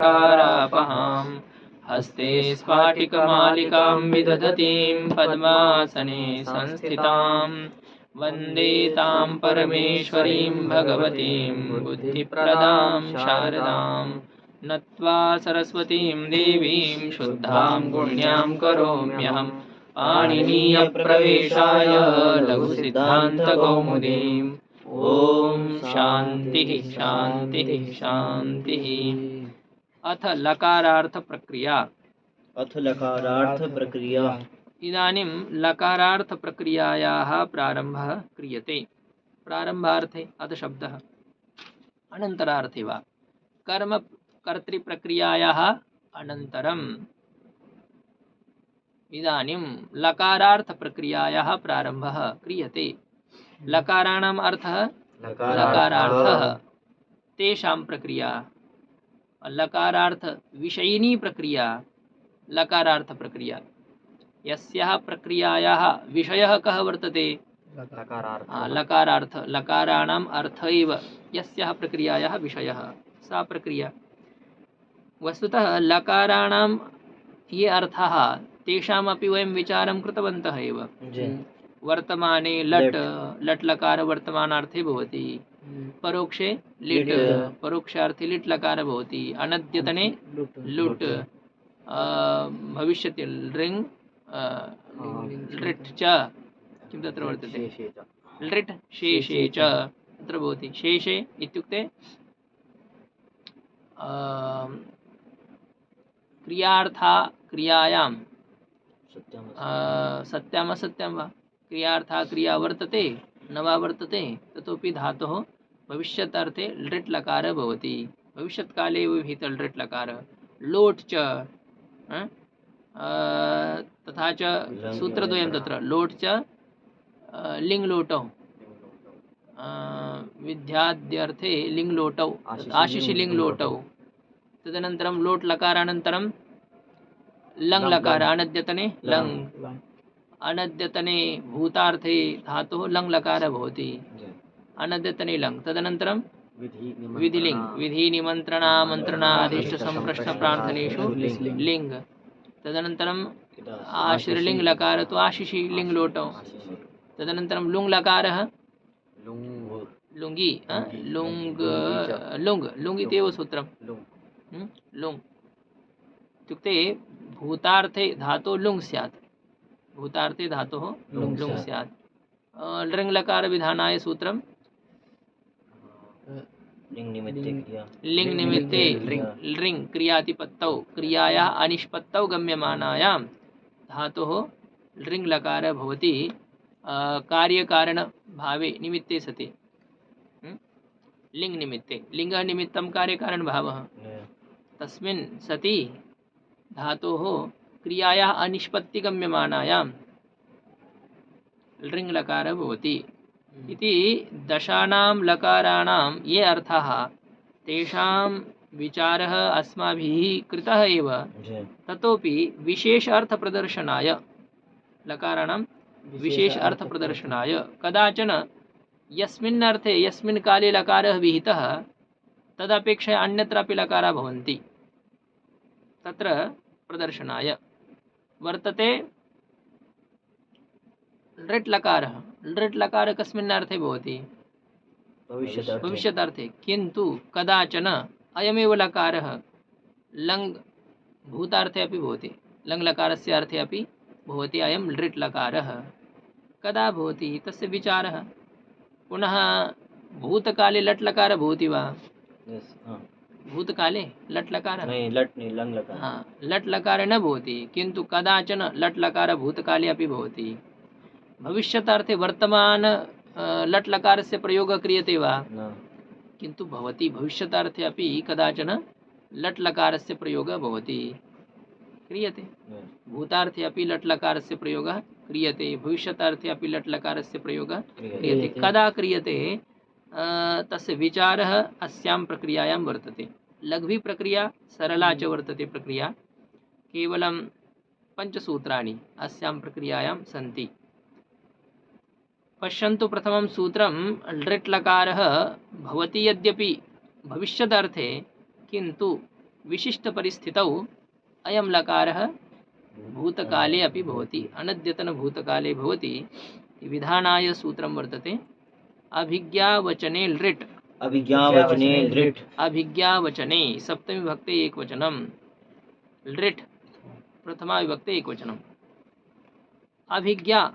कारापहाम् हस्ते स्फाटिकमालिकां विदधतीं पद्मासने संस्थितां वन्दे तां परमेश्वरीं भगवतीं बुद्धिप्रदां शारदां नत्वा सरस्वतीं देवीं शुद्धां पुण्यां करोम्यहं पाणिनीयप्रवेशाय लघुसिद्धान्तकौमुदीम्। ओम शांति शांति शांति। अथ लकारार्थ प्रक्रिया। अथ लकारार्थ प्रक्रिया। इदानीं लकारार्थ प्रक्रियायाः प्रारम्भः क्रियते। प्रारम्भार्थे अथ शब्दः अनन्तरार्थे वा कर्म कर्तृप्रक्रियायाः अनन्तरम् इदानीं लकारार्थ प्रक्रियायाः प्रारम्भः क्रियते। लकाराणाम् अर्थः लकारार्थः तेषां प्रक्रिया। लकारार्थ विषयिनी प्रक्रिया लकारार्थ प्रक्रिया। यस्याः प्रक्रियायाः विषयः कः वर्तते? लकारार्थ। लकाराणाम् अर्थ एव यस्याः प्रक्रियायाः विषयः सा प्रक्रिया। वस्तुतः लकाराणां ये अर्थाः तेषामपि वयं विचारं कृतवन्तः एव। वर्तमाने लट् लट् लकार वर्तमानार्थे भवति, परोक्षे लिट् परोक्षार्थे लिट् लकार भवति, अनद्यतने लुट्, भविष्यति लृङ् लृट् च किं तत्र वर्तते लृट् शेषे च तत्र भवति। शेषे इत्युक्ते क्रियार्था क्रियायां सत्याम् असत्यं वा क्रियार्था क्रिया वर्तते न वा वर्तते ततोपि धातोः भविष्यदर्थे लृट् लकार भवति। भविष्यत्काले विहितः लृट् लकार। लोट् च तथा च सूत्रद्वयं तत्र लोट् च लिङ् लोटौ विद्याद्यर्थे लिङ् लोटौ आशिषि लिङ् लोटौ। तदनन्तरं लोट् लकारानन्तरं लङ् लकार अनद्यतने लङ् अनद्यतने भूतार्थे धातुः लङ् लकार भवति अनद्यतने लङ्। तदनन्तरं विधिलिङ् विधि निमन्त्रणामन्त्रणादिष्ट सम्प्रश्न प्रार्थनेषु लिङ्। तदनन्तरं आशीर्लिङ् लकार तु आशिषि लिङ् लोटौ। तदनन्तरं लुङ् लकारः लुङ्गि लुङ् लुङ् लुङ् इत्येव सूत्रं लुङ् इत्युक्ते भूतार्थे धातुः लुङ् स्यात्। भूतार्थे धातुः लुङ् स्यात्। लृङ् लकार विधानाय सूत्रं लिङ् निमित्ते लृङ् क्रियातिपत्तौ क्रियायाः अनिष्पत्तौ गम्यमानायां धातुः लृङ् लकार भवति कार्यकारण भावे निमित्ते सति लिङ् निमित्ते। लिङ्गः निमित्तं कार्यकारण भावः तस्मिन् सति धातोः क्रियायाः अनिष्पत्तिगम्यमानायां लृङ् लकार भवति इति। दशानां लकाराणां ये अर्थाः तेषां विचारः अस्माभिः कृतः एव। ततोपि विशेष अर्थप्रदर्शनाय लकाराणां विशेष अर्थप्रदर्शनाय कदाचन यस्मिन् अर्थे यस्मिन् काले लकारः विहितः तदपेक्षया अन्यत्रापि लकाराः भवन्ति। तत्र प्रदर्शनाय वर्तते लृट् लकारः। लृट् लकार कस्मिन् अर्थे भवति? भविष्यदर्थे। किन्तु कदाचन अयमेव लकारः लङ् भूतार्थे अपि भवति। लङ् लकारस्य अर्थे अपि भवति अयं लृट् लकारः। कदा भवति तस्य विचारः। पुनः भूतकाले लट् लकार भवति वा? भूतकाले लट् लकार लट् लकार न भवति, किन्तु कदाचन लट् लकार भूतकाले अपि भवति। भविष्यतार्थे वर्तमान लट् लकारस्य प्रयोगः क्रियते वा? किन्तु भवति। भविष्यतार्थे अपि कदाचन लट् लकारस्य प्रयोगः भवति क्रियते। भूतार्थे अपि लट् लकारस्य प्रयोगः क्रियते, भविष्यतार्थे अपि लट् लकारस्य प्रयोगः क्रियते। कदा क्रियते तस्य विचारः अस्यां प्रक्रियायां वर्तते। लघ्वी प्रक्रिया सरला च वर्तते प्रक्रिया। केवलं पञ्चसूत्राणि अस्यां प्रक्रियायां सन्ति। पश्यन्तु प्रथमं सूत्रं लृट् लकारः भवति यद्यपि भविष्यदर्थे, किन्तु विशिष्टपरिस्थितौ अयं लकारः भूतकाले अपि भवति, अनद्यतनभूतकाले भवति। विधानाय सूत्रं वर्तते अभिज्ञावचने लृट्, अभिज्ञावचने लृट्, अभिज्ञावचने सप्तमी विभक्ते एकवचनं, लृट् प्रथमा विभक्ते एकवचनम्। अभिज्ञा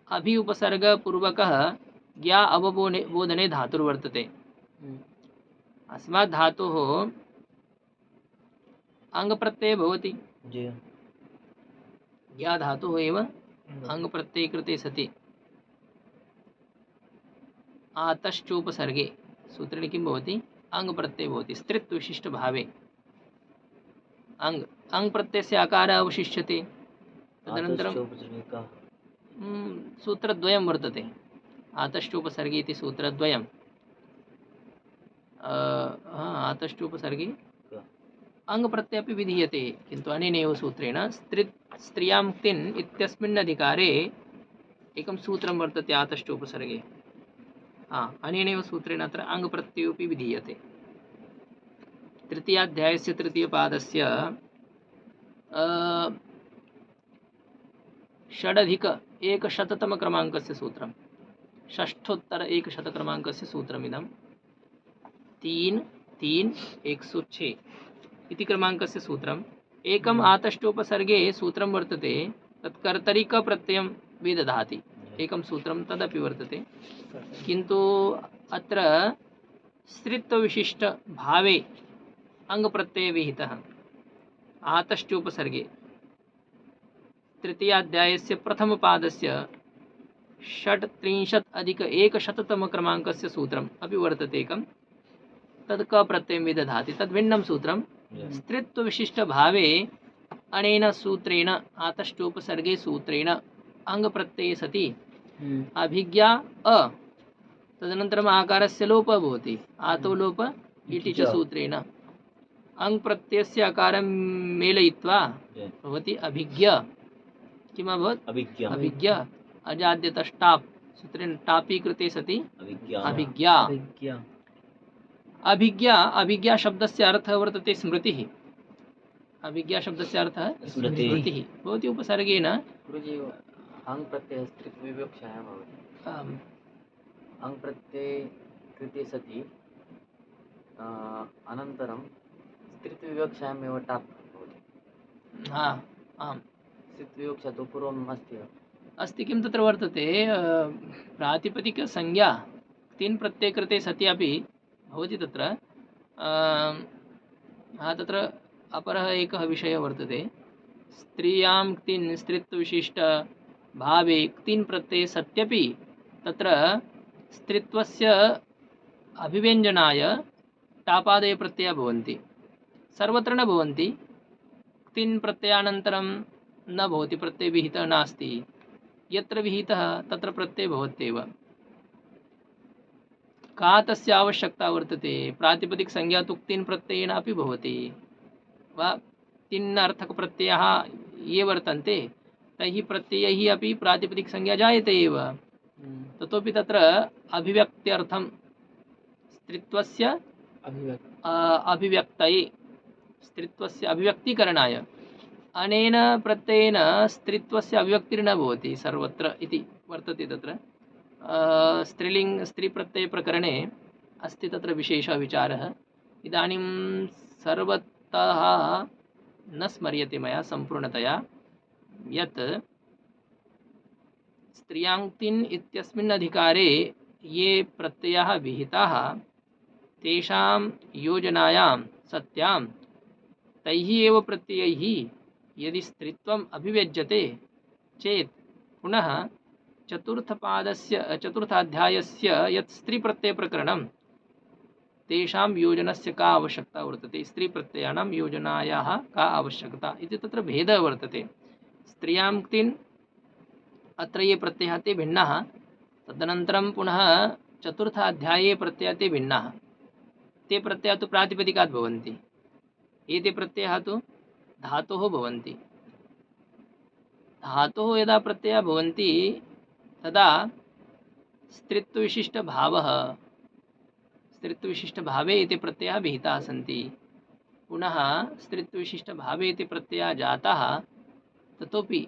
अभि उपसर्ग पूर्वकः ज्ञा अवबोधने धातुर्वर्तते। अस्मात् धातोः अंग प्रत्यय भवति, ज्ञा धातुः एव अंग प्रत्यय कृते सति आतश्चोपसर्गे सूत्रेण किं भवति, अंग प्रत्यय भवति। स्त्रित्व विशिष्ट भावे अंग अंग प्रत्ययस्य आकारः अवशिष्यते। तदनन्तरं सूत्रद्वयं वर्तते, आतश्चोपसर्गे इति सूत्रद्वयं। आतश्चोपसर्गे अंग प्रत्यय अपि विधीयते, किन्तु अनेनैव सूत्रेण स्त्रियां तिन् इत्यस्मिन् अधिकारे एकं सूत्रं वर्तते आतश्चोपसर्गे। अनेनैव सूत्रेण अत्र अंग प्रत्ययोपि विधीयते। तृतीयाध्यायस्य तृतीयपादस्य 6+100 सूत्रं, षष्ठोत्तर 100 क्रमाङ्कस्य सूत्रमिदं 3-3-106 इति क्रमाङ्कस्य सूत्रम्। एकम् आतश्चोपसर्गे सूत्रं वर्तते, तत् कर्तरिकप्रत्ययं विदधाति, एकं सूत्रं तदपि वर्तते। किन्तु अत्र स्त्रित्वविशिष्ट भावे अंगप्रत्यय विहितः आतश्चोपसर्गे। तृतीयाध्यायस्य प्रथमपादस्य 36+100 क्रमाङ्कस्य सूत्रम् अपि वर्तते एकं, तद् क प्रत्ययं विदधाति, तद्भिन्नं सूत्रं। स्त्रित्वविशिष्ट भावे अनेन सूत्रेण आतश्चोपसर्गे सूत्रेण अंगप्रत्यये सति अभिज्ञा तदनन्तरम् आकारस्य लोपः भवति, आतो लोप इति च सूत्रेण अंग प्रत्ययस्य आकारं मेलयित्वा भवति अभिज्ञा। किम् अभवत्, अभिज्ञा। अजाद्यतष्टाप् सूत्रेण टापी कृते सति अभिज्ञा। अभिज्ञा अभिज्ञा शब्दस्य अर्थः वर्तते स्मृतिः। अभिज्ञा शब्दस्य अर्थः स्मृतिः भवति। उपसर्गेण अंग प्रत्यय स्त्रित्व विवक्षायां भवति। अंग प्रत्यय कृते सति अनन्तरं स्त्रित्व विवक्षायामेव टाप् भवति। आम्, स्त्रित्व विवक्षा तु पूर्वम् अस्ति। किं तत्र वर्तते, प्रातिपदिकसंज्ञा तीन् प्रत्यय कृते सति अपि भवति तत्र। तत्र अपरः एकः विषयः वर्तते, स्त्रियां क्तिन् स्त्रित्वविशिष्ट भावे क्तिन् प्रत्यये सत्यपि तत्र स्त्रित्वस्य अभिव्यञ्जनाय टापादय प्रत्ययाः भवन्ति, सर्वत्र न भवन्ति। क्तिन् प्रत्ययानन्तरं न भवति, प्रत्यय विहितः नास्ति, यत्र विहितः तत्र प्रत्यय भवत्येव। का तस्य आवश्यकता वर्तते, प्रातिपदिक संज्ञा तु क्तिन् प्रत्ययेन अपि भवति वा, तिन्नर्थक प्रत्ययाः ये वर्तन्ते तैः प्रत्ययैः अपि प्रातिपदिक संज्ञा जायते एव। ततोपि तत्र अभिव्यक्त्यर्थं स्त्रित्वस्य अभिव्यक्तये, स्त्रित्वस्य अभिव्यक्तिकरणाय अनेन प्रत्ययेन स्त्रित्वस्य अभिव्यक्तिर्न भवति सर्वत्र इति वर्तते तत्र। स्त्रीप्रत्ययप्रकरणे अस्ति तत्र विशेषः विचारः। इदानीं सर्वतः न स्मर्यते मया सम्पूर्णतया, यत् स्त्रियाङ्क्तिन् इत्यस्मिन् अधिकारे ये प्रत्ययाः विहिताः तेषां योजनायां सत्यां तैः एव प्रत्ययैः यदि स्त्रित्वम् अभिव्यज्यते चेत् पुनः चतुर्थाध्यायस्य यत् स्त्रीप्रत्ययप्रकरणं तेषां योजनस्य का आवश्यकता वर्तते, स्त्रीप्रत्ययानां योजनायाः का आवश्यकता इति तत्र भेदः वर्तते। स्त्रियाङ्क्तिन् अत्र ये प्रत्ययाः ते भिन्नाः, तदनन्तरं पुनः चतुर्थाध्याये प्रत्ययाः ते भिन्नाः। ते प्रत्ययाः तु प्रातिपदिकात् भवन्ति, एते प्रत्ययाः तु धातोः भवन्ति। धातोः यदा प्रत्ययाः भवन्ति तदा स्त्रित्वविशिष्टभावे एते प्रत्ययाः विहिताः सन्ति। पुनः स्त्रीत्वविशिष्टभावे इति प्रत्ययः जातः ततोपि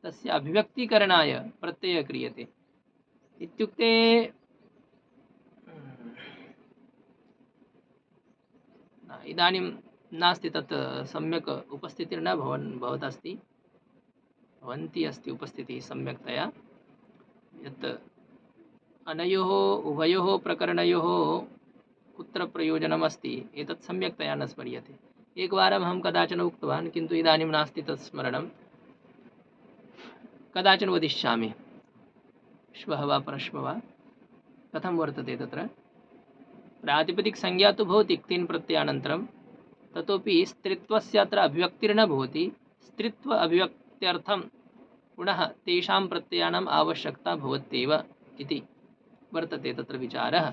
तस्य अभिव्यक्तीकरणाय प्रत्ययः क्रियते। इत्युक्ते इदानीं नास्ति तत् सम्यक् उपस्थितिर्न भवन्ती अस्ति उपस्थितिः सम्यक्तया। यत् अनयोः उभयोः प्रकरणयोः कुत्र प्रयोजनमस्ति एतत् सम्यक्तया न स्मर्यते। एकवारम् अहं कदाचन उक्तवान्, किन्तु इदानीं नास्ति तत् स्मरणं। कदाचन वदिष्यामि, श्वः वा परश्वः वा। कथं वर्तते तत्र प्रातिपदिकसंज्ञा तु भवति क्तिन् प्रत्ययानन्तरं, ततोपि स्त्रीत्वस्य अत्र अभिव्यक्तिर्न भवति। स्त्रीत्व अभिव्यक्त्यर्थं पुनः तेषां प्रत्ययानाम् आवश्यकता भवत्येव इति वर्तते तत्र विचारः।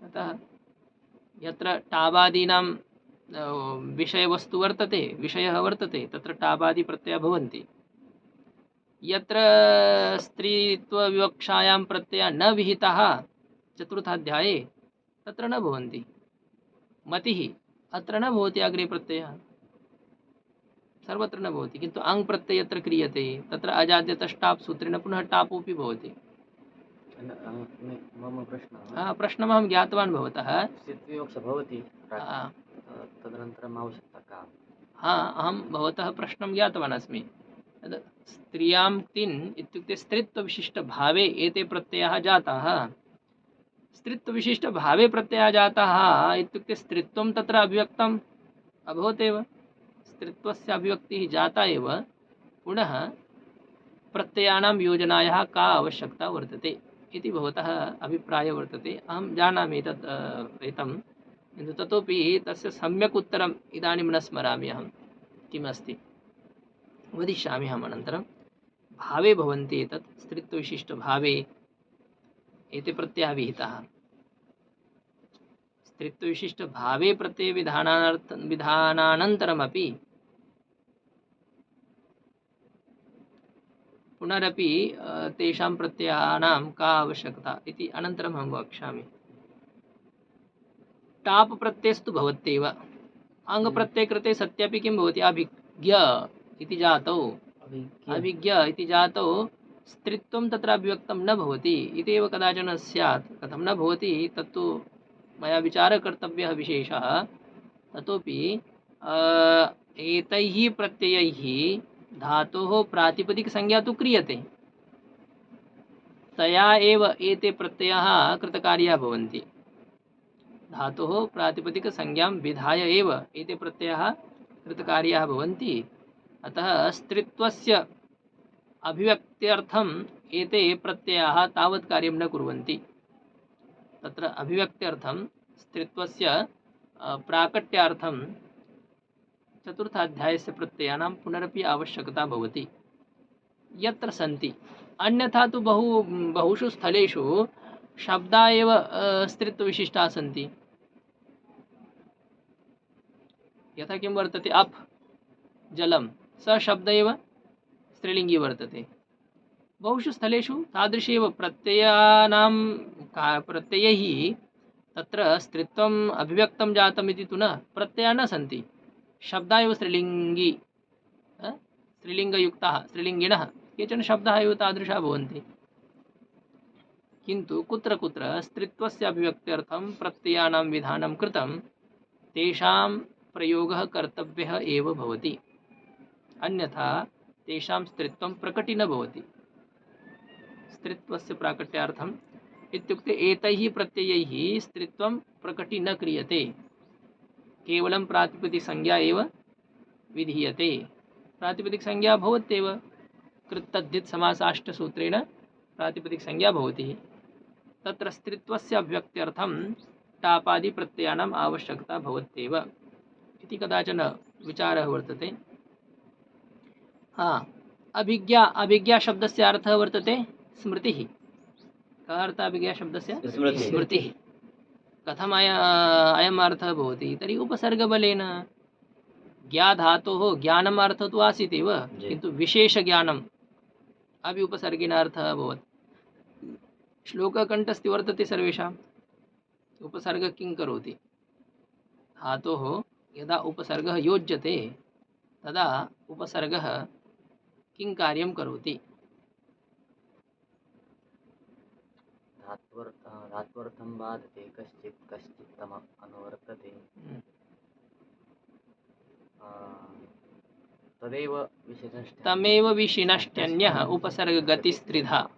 अतः यत्र टाबादीनां विषयवस्तु वर्तते, विषयः वर्तते, तत्र टाबादि प्रत्ययाः भवन्ति। यत्र स्त्रीत्वविवक्षायां प्रत्ययः न विहितः चतुर्थाध्याये तत्र न भवन्ति। मतिः अत्र न भवति, अग्रे प्रत्ययः सर्वत्र न भवति, किन्तु आङ् प्रत्ययः यत्र क्रियते तत्र अजाद्यतश्टाप् सूत्रेण पुनः टापोऽपि भवति। मम प्रश्नः, प्रश्नमहं ज्ञातवान् भवतः। स्त्रीत्वविवक्षा भवति, तदनन्तरम् आवश्यकता का? अहं भवतः प्रश्नं ज्ञातवान् अस्मि। स्त्रियां क्तिन् इत्युक्ते स्त्रीत्वविशिष्टभावे एते प्रत्ययाः जाताः। स्त्रीत्वविशिष्टभावे प्रत्ययः जातः इत्युक्ते स्त्रीत्वं तत्र अभिव्यक्तम् अभवत् एव। स्त्रीत्वस्य अभिव्यक्तिः जाता एव, पुनः प्रत्ययानां योजनायाः का आवश्यकता वर्तते इति भवतः अभिप्रायः वर्तते। अहं जानामि तत् एतं, किन्तु ततोपि तस्य सम्यक् उत्तरम् इदानीं न स्मरामि अहं किमस्ति। वदिष्यामि अहम् अनन्तरं। भावे भवन्ति एतत् स्त्रीत्वविशिष्टभावे एते प्रत्ययाः विहिताः। स्त्रीत्वविशिष्टभावे प्रत्ययविधानानन्तरमपि पुनरपि तेषां प्रत्ययानां का आवश्यकता इति अनन्तरम् अहं वक्ष्यामि। टाप् प्रत्ययस्तु भवत्येव। अङ्गप्रत्यये कृते सत्यपि किं भवति, अभिज्ञ इति जातौ, अभिज्ञ इति जातौ स्त्रीत्वं तत्र अभिव्यक्तं न भवति इत्येव कदाचन स्यात्। कथं न भवति तत्तु मया विचारः कर्तव्यः विशेषः। ततोपि एतैः प्रत्ययैः धातोः प्रातिपदिकसंज्ञा तु क्रियते, तया एव एते प्रत्ययाः कृतकार्याः भवन्ति। धातोः प्रातिपदिकसंज्ञां विधाय एव एते प्रत्ययाः कृतकार्याः भवन्ति। अतः स्त्रीत्वस्य अभिव्यक्त्यर्थम् एते प्रत्ययाः तावत् कार्यं न कुर्वन्ति। तत्र अभिव्यक्त्यर्थं स्त्रीत्वस्य प्राकट्यार्थं चतुर्थाध्यायस्य प्रत्ययानां पुनरपि आवश्यकता भवति यत्र सन्ति। अन्यथा तु बहुषु स्थलेषु शब्दाः एव स्त्रीत्वविशिष्टाः सन्ति। यथा किं वर्तते, अप् जलं, स शब्द एव स्त्रीलिङ्गी वर्तते। बहुषु स्थलेषु तादृशी एव प्रत्ययैः तत्र स्त्रीत्वम् अभिव्यक्तं जातम् इति तु न, प्रत्ययाः न सन्ति, शब्दाः एव स्त्रीलिङ्गयुक्ताः, स्त्रीलिङ्गिणः केचन शब्दाः एव तादृशाः भवन्ति। किन्तु कुत्र कुत्र स्त्रीत्वस्य अभिव्यक्त्यर्थं प्रत्ययानां विधानं कृतं, तेषां प्रयोगः कर्तव्यः एव भवति, अन्यथा तेषां स्त्रीत्वं प्रकटी न भवति। स्त्रीत्वस्य प्राकट्यार्थम् इत्युक्ते एतैः प्रत्ययैः स्त्रीत्वं प्रकटी न क्रियते, केवलं प्रातिपदिकसंज्ञा एव विधीयते। प्रातिपदिकसंज्ञा भवत्येव, कृत्तद्धित् समासाष्टसूत्रेण प्रातिपदिकसंज्ञा भवति। तत्र स्त्रीत्वस्य अभिव्यक्त्यर्थं टापादि प्रत्ययानाम् आवश्यकता भवत्येव इति कदाचन विचारः वर्तते। अभिज्ञा शब्दस्य अर्थः वर्तते स्मृतिः। कः अर्थः अभिज्ञा शब्दस्य? स्मृतिः। कथम् अयम् अर्थः भवति तर्हि उपसर्गबलेन। ज्ञा धातोः ज्ञानम् अर्थः तु आसीत् एव, किन्तु विशेषज्ञानम् अपि उपसर्गेण अर्थः अभवत्। श्लोककण्ठस्थी वर्तते सर्वेषाम्। उपसर्ग किं करोति? धातोः यदा उपसर्गः योज्यते तदा उपसर्गः किं कार्यं करोति? धात्वर्थं बाधते कश्चित् कश्चित् तम अनुवर्तते तदेव विशिनष्ट तमेव विशिनष्ट्यन्यः उपसर्गगतिस्त्रिधा।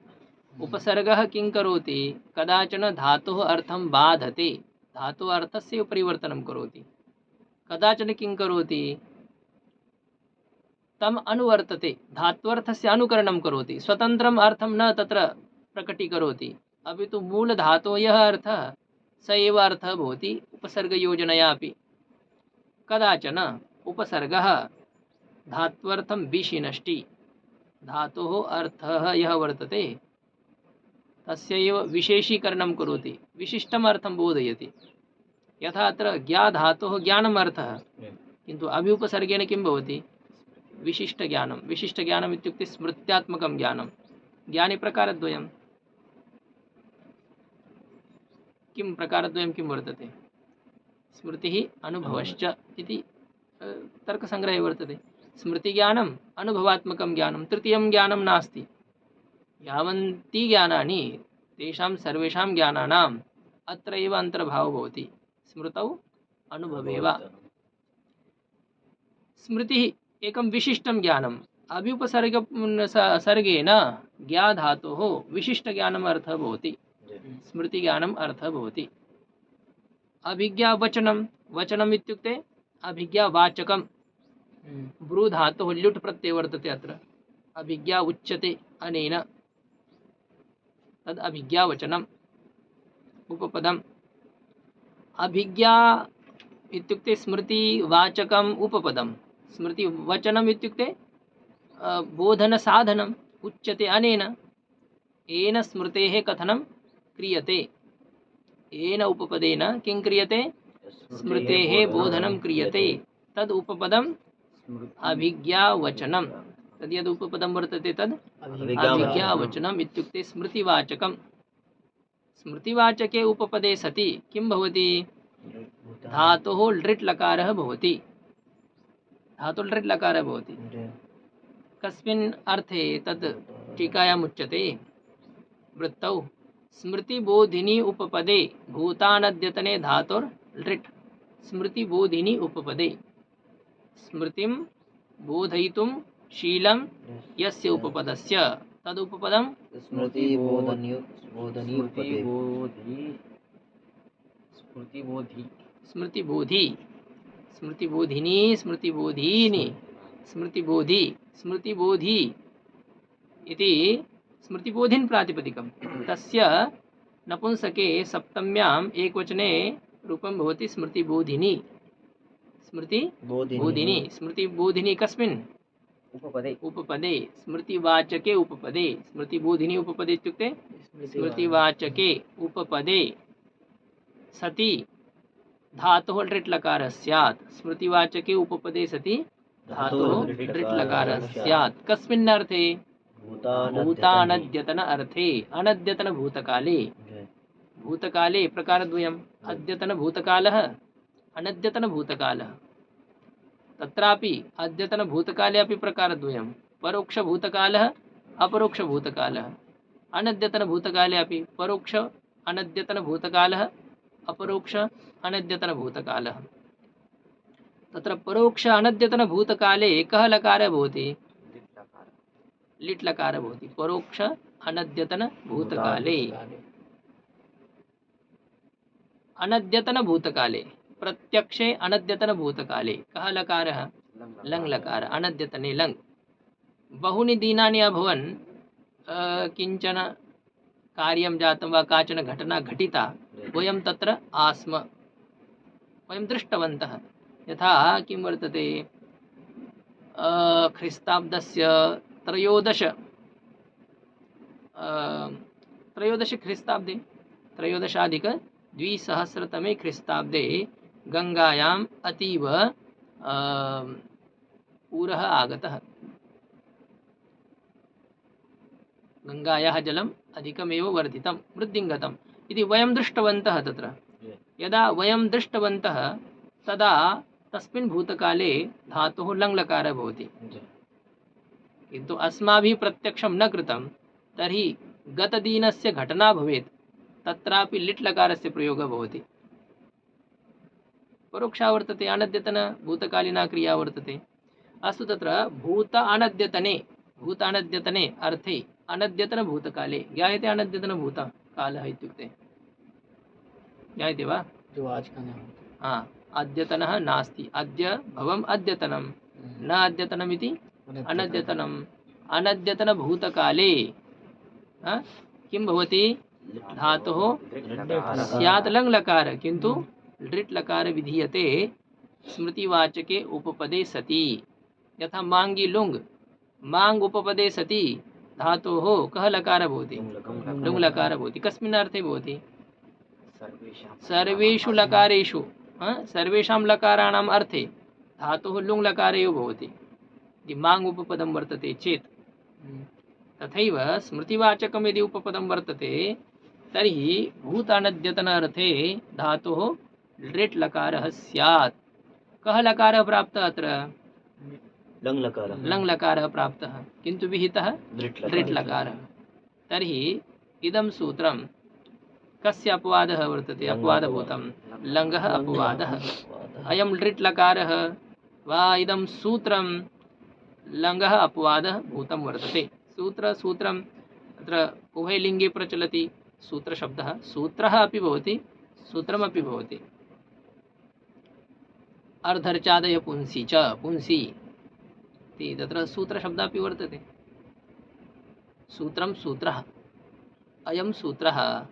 उपसर्गः किं करोति? कदाचन धातोः अर्थं बाधते, धातोः अर्थस्य परिवर्तनं करोति। कदाचन किं करोति? तम अनुवर्तते, धात्वर्थस्य अनुकरणं करोति, स्वतन्त्रम् अर्थं न तत्र प्रकटीकरोति, अपि तु मूलधातोः यः अर्थः स एव अर्थः भवति उपसर्गयोजनया अपि। कदाचन उपसर्गः धात्वर्थं विशिनष्टि, धातोः अर्थः यः वर्तते तस्य एव विशेषीकरणं करोति, विशिष्टम् अर्थं बोधयति। यथा अत्र ज्ञा धातोः ज्ञानम् अर्थः, किन्तु अभ्युपसर्गेण किं भवति? विशिष्टज्ञानं। विशिष्टज्ञानम् इत्युक्ते स्मृत्यात्मकं ज्ञानं। ज्ञाने प्रकारद्वयं। किं प्रकारद्वयं किं वर्तते? स्मृतिः अनुभवश्च इति तर्कसङ्ग्रहे वर्तते। स्मृतिज्ञानम् अनुभवात्मकं ज्ञानं, तृतीयं ज्ञानं नास्ति। यावन्ति ज्ञानानि तेषां सर्वेषां ज्ञानानाम् अत्र एव अन्तर्भावो भवति, स्मृतौ अनुभवे वा। स्मृतिः एकं विशिष्टं ज्ञानम्। सर्गेण ज्ञा धातोः विशिष्टज्ञानम् अर्थः भवति, स्मृतिज्ञानम् अर्थः भवति। अभिज्ञावचनं, वचनम् इत्युक्ते अभिज्ञावाचकं। ब्रू धातोः ल्युट् प्रत्ययः वर्तते अत्र, अभिज्ञा उच्यते अनेन, तद् अभिज्ञावचनम्। उपपदम् अभिज्ञा इत्युक्ते स्मृतिवाचकम् उपपदम्। स्मृतिवचनम् इत्युक्ते बोधनसाधनम्, उच्यते अनेन, येन स्मृतेः कथनं क्रियते, येन उपपदेन किं क्रियते? स्मृतेः बोधनं क्रियते, तद् उपपदम् अभिज्ञावचनं। तद् यद् उपपदं वर्तते तद् अभिज्ञावचनम् इत्युक्ते स्मृतिवाचकम्। स्मृतिवाचके उपपदे सति किं भवति? धातोः लृट् लकारः भवति, धातोः लृट् लकारः भवति। कस्मिन् अर्थे तत् टीकायाम् उच्यते? वृत्तौ स्मृतिबोधिनी उपपदे भूतानद्यतने धातोर् लृट्। स्मृतिबोधिनी उपपदे, स्मृतिं बोधयितुं शीलं यस्य उपपदस्य तदुपपदं स्मृतिबोधनी स्मृतिबोधी, स्मृतिबोधिनी, स्मृतिबोधीनि, स्मृतिबोधी, स्मृतिबोधी इति स्मृतिबोधिन् प्रातिपदिकं। तस्य नपुंसके सप्तम्याम् एकवचने रूपं भवति स्मृतिबोधिनी। स्मृतिबोधिनी, स्मृतिबोधिनी कस्मिन्? उपपदे। उपपदे, स्मृतिवाचके उपपदे। स्मृतिबोधिनी उपपदे इत्युक्ते स्मृतिवाचके उपपदे सति धातोः लृट् लकारः स्यात्। स्मृतिवाचके उपपदे सति धातोः लृट् लकारः स्यात्। कस्मिन् अर्थे? भूतानद्यतन अर्थे, अनद्यतन भूतकाले। भूतकाले प्रकारद्वयम्, अद्यतन भूतकालः, अनद्यतन भूतकालः। तत्रापि अद्यतन भूतकाले अपि प्रकारद्वयं, परोक्ष भूतकालः, अपरोक्ष भूतकालः। अनद्यतन भूतकाले अपि परोक्ष अनद्यतन भूतकालः, अपरोक्ष अनद्यतन भूतकालः। तत्र परोक्ष अनद्यतन भूतकाले कः लकारः भवति? लिट् लकारः भवति। परोक्ष अनद्यतन भूतकाले, अनद्यतन भूतकाले, प्रत्यक्षे अनद्यतन भूतकाले कः लकारः? लङ् लकारः, अनद्यतने लङ्। बहूनि दिनानि अभवन्, किञ्चन कार्यं जातं वा काचन घटना घटिता, वयं तत्र आस्म, वयं दृष्टवन्तः। यथा किं वर्तते? ख्रिस्ताब्दस्य त्रयोदश ख्रिस्ताब्दे, त्रयोदशाधिक-द्विसहस्रतमे ख्रिस्ताब्दे गङ्गायाम् अतीव पूरः आगतः। गङ्गायाः जलम् अधिकमेव वर्धितं, वृद्धिङ्गतम् इति वयं दृष्टवन्तः। तत्र यदा वयं दृष्टवन्तः तदा तस्मिन् भूतकाले धातुः लङ्लकारः भवति, जी। किन्तु अस्माभिः प्रत्यक्षं न कृतं, तर्हि गतदिनस्य घटना भवेत्, तत्रापि लिट् लकारस्य प्रयोगः भवति। परोक्षा वर्तते, अनद्यतन भूतकालिना क्रिया वर्तते। अस्तु, तत्र भूत अनद्यतने अर्थे अनद्यतन भूतकाले ज्ञायते, अनद्यतन भूतकालः इत्युक्ते ज्ञायते वा? जो आज का नाम हाँ, अद्यतनः नास्ति, अद्य भवम् अद्यतनं, न अद्यतनमिति अनद्यतनम्। अनद्यतनभूतकाले किं भवति? धातुः स्यात् लङ्लकार, किन्तु लृट् लकार विधीयते स्मृतिवाचके उपपदे सति। यथा माङ्गी लुङ्, माङ् उपपदे सति धातोः कः लकारः भवति? लुङ् लकारः भवति। कस्मिन् अर्थे भवति? सर्वेषु लकारेषु, सर्वेषां लकाराणाम् अर्थे धातुः लुङ् लकार एव भवति। यदि माङ् उपपदं वर्तते चेत्, तथैव स्मृतिवाचकं यदि उपपदं वर्तते तर्हि भूतानद्यतन अर्थे धातुः लृट् लकारः स्यात्। कः लकारः प्राप्तः अत्र? लङ्लकारः। लङ्लकारः प्राप्तः, किन्तु विहितः लृट् लकारः। तर्हि इदं सूत्रं कस्य अपवादः वर्तते? अपवादभूतं, लङ्गः अपवादः। अयं लृट् लकारः वा इदं सूत्रं लङ्गः अपवादः भूतं वर्तते। सूत्रं अत्र उभयलिङ्गे प्रचलति सूत्रशब्दः, सूत्रः अपि भवति, सूत्रमपि भवति। अर्धर्चादय पुंसि च, पुंसि इति तत्र सूत्रशब्दः अपि वर्तते। सूत्रं सूत्रः, अयं सूत्रः।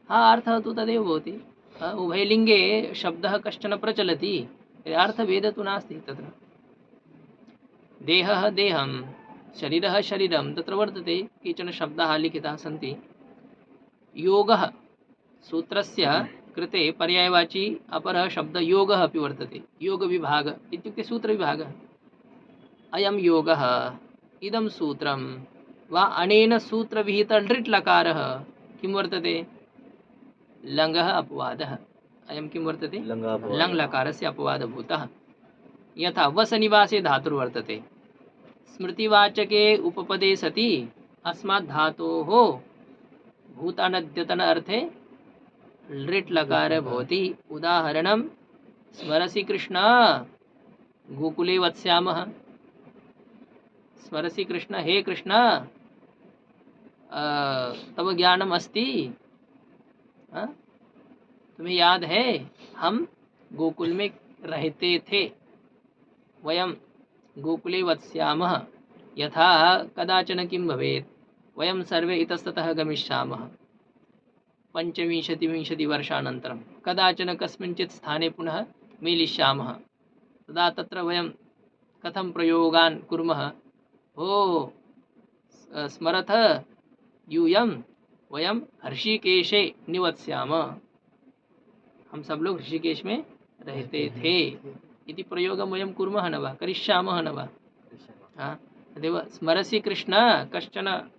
अर्थः तु तदेव भवति। उभयलिङ्गे शब्दः कश्चन प्रचलति, अर्थभेदः तु नास्ति तत्र। देहः देहं, शरीरः शरीरं तत्र वर्तते, केचन शब्दाः लिखिताः सन्ति। योगः, सूत्रस्य कृते पर्यायवाची अपरः शब्दः योगः अपि वर्तते, योगविभागः इत्युक्ते सूत्रविभागः। अयं योगः, इदं सूत्रं वा अनेन सूत्रविहितः लृट् लकारः किं वर्तते? लङ्गः अपवादः। अयं किं वर्तते? लङ् लकारस्य अपवादभूतः। यथा वसनिवासे धातुर्वर्तते, स्मृतिवाचके उपपदे सति अस्मात् धातोः भूतानद्यतन अर्थे लृट् लकारः भवति। उदाहरणं स्मरसि कृष्ण गोकुले वत्स्यामः। स्मरसि कृष्ण, हे कृष्ण तब ज्ञानम अस्ति, तुम्हें याद है हम गोकुल में रहते थे, वयं गोकुले वत्स्यामः। यथा कदाचन किं भवेत्, वयं सर्वे इतस्ततः गमिष्यामः 25-20 वर्षानन्तरं, कदाचन कस्मिंश्चित् स्थाने पुनः मेलिष्यामः, तदा तत्र वयं कथं प्रयोगान् कुर्मः? ओ स्मरथ यूयं वयं ऋषिकेशे निवत्स्यामः, हम सब लोग ऋषिकेश में रहते थे इति प्रयोगं वयं कुर्मः न वा, करिष्यामः न वा? तदेव स्मरसि कृष्ण, कश्चन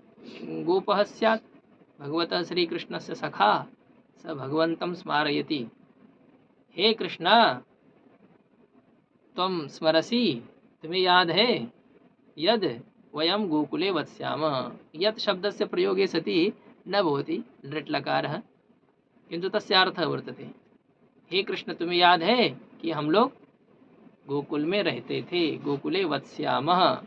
गोपः स्यात् भगवतः श्रीकृष्णस्य सखा, स भगवन्तं स्मारयति, हे कृष्ण त्वं स्मरसि, तुम्हें याद है यद वयं गोकुले वत्स्यामः। यत् शब्दस्य प्रयोगे सति न भवति लृट् लकारः, किन्तु तस्य अर्थः वर्तते, हे कृष्ण तुम्हें याद है कि हम लोग गोकुल में रहते थे, गोकुले वत्स्यामः।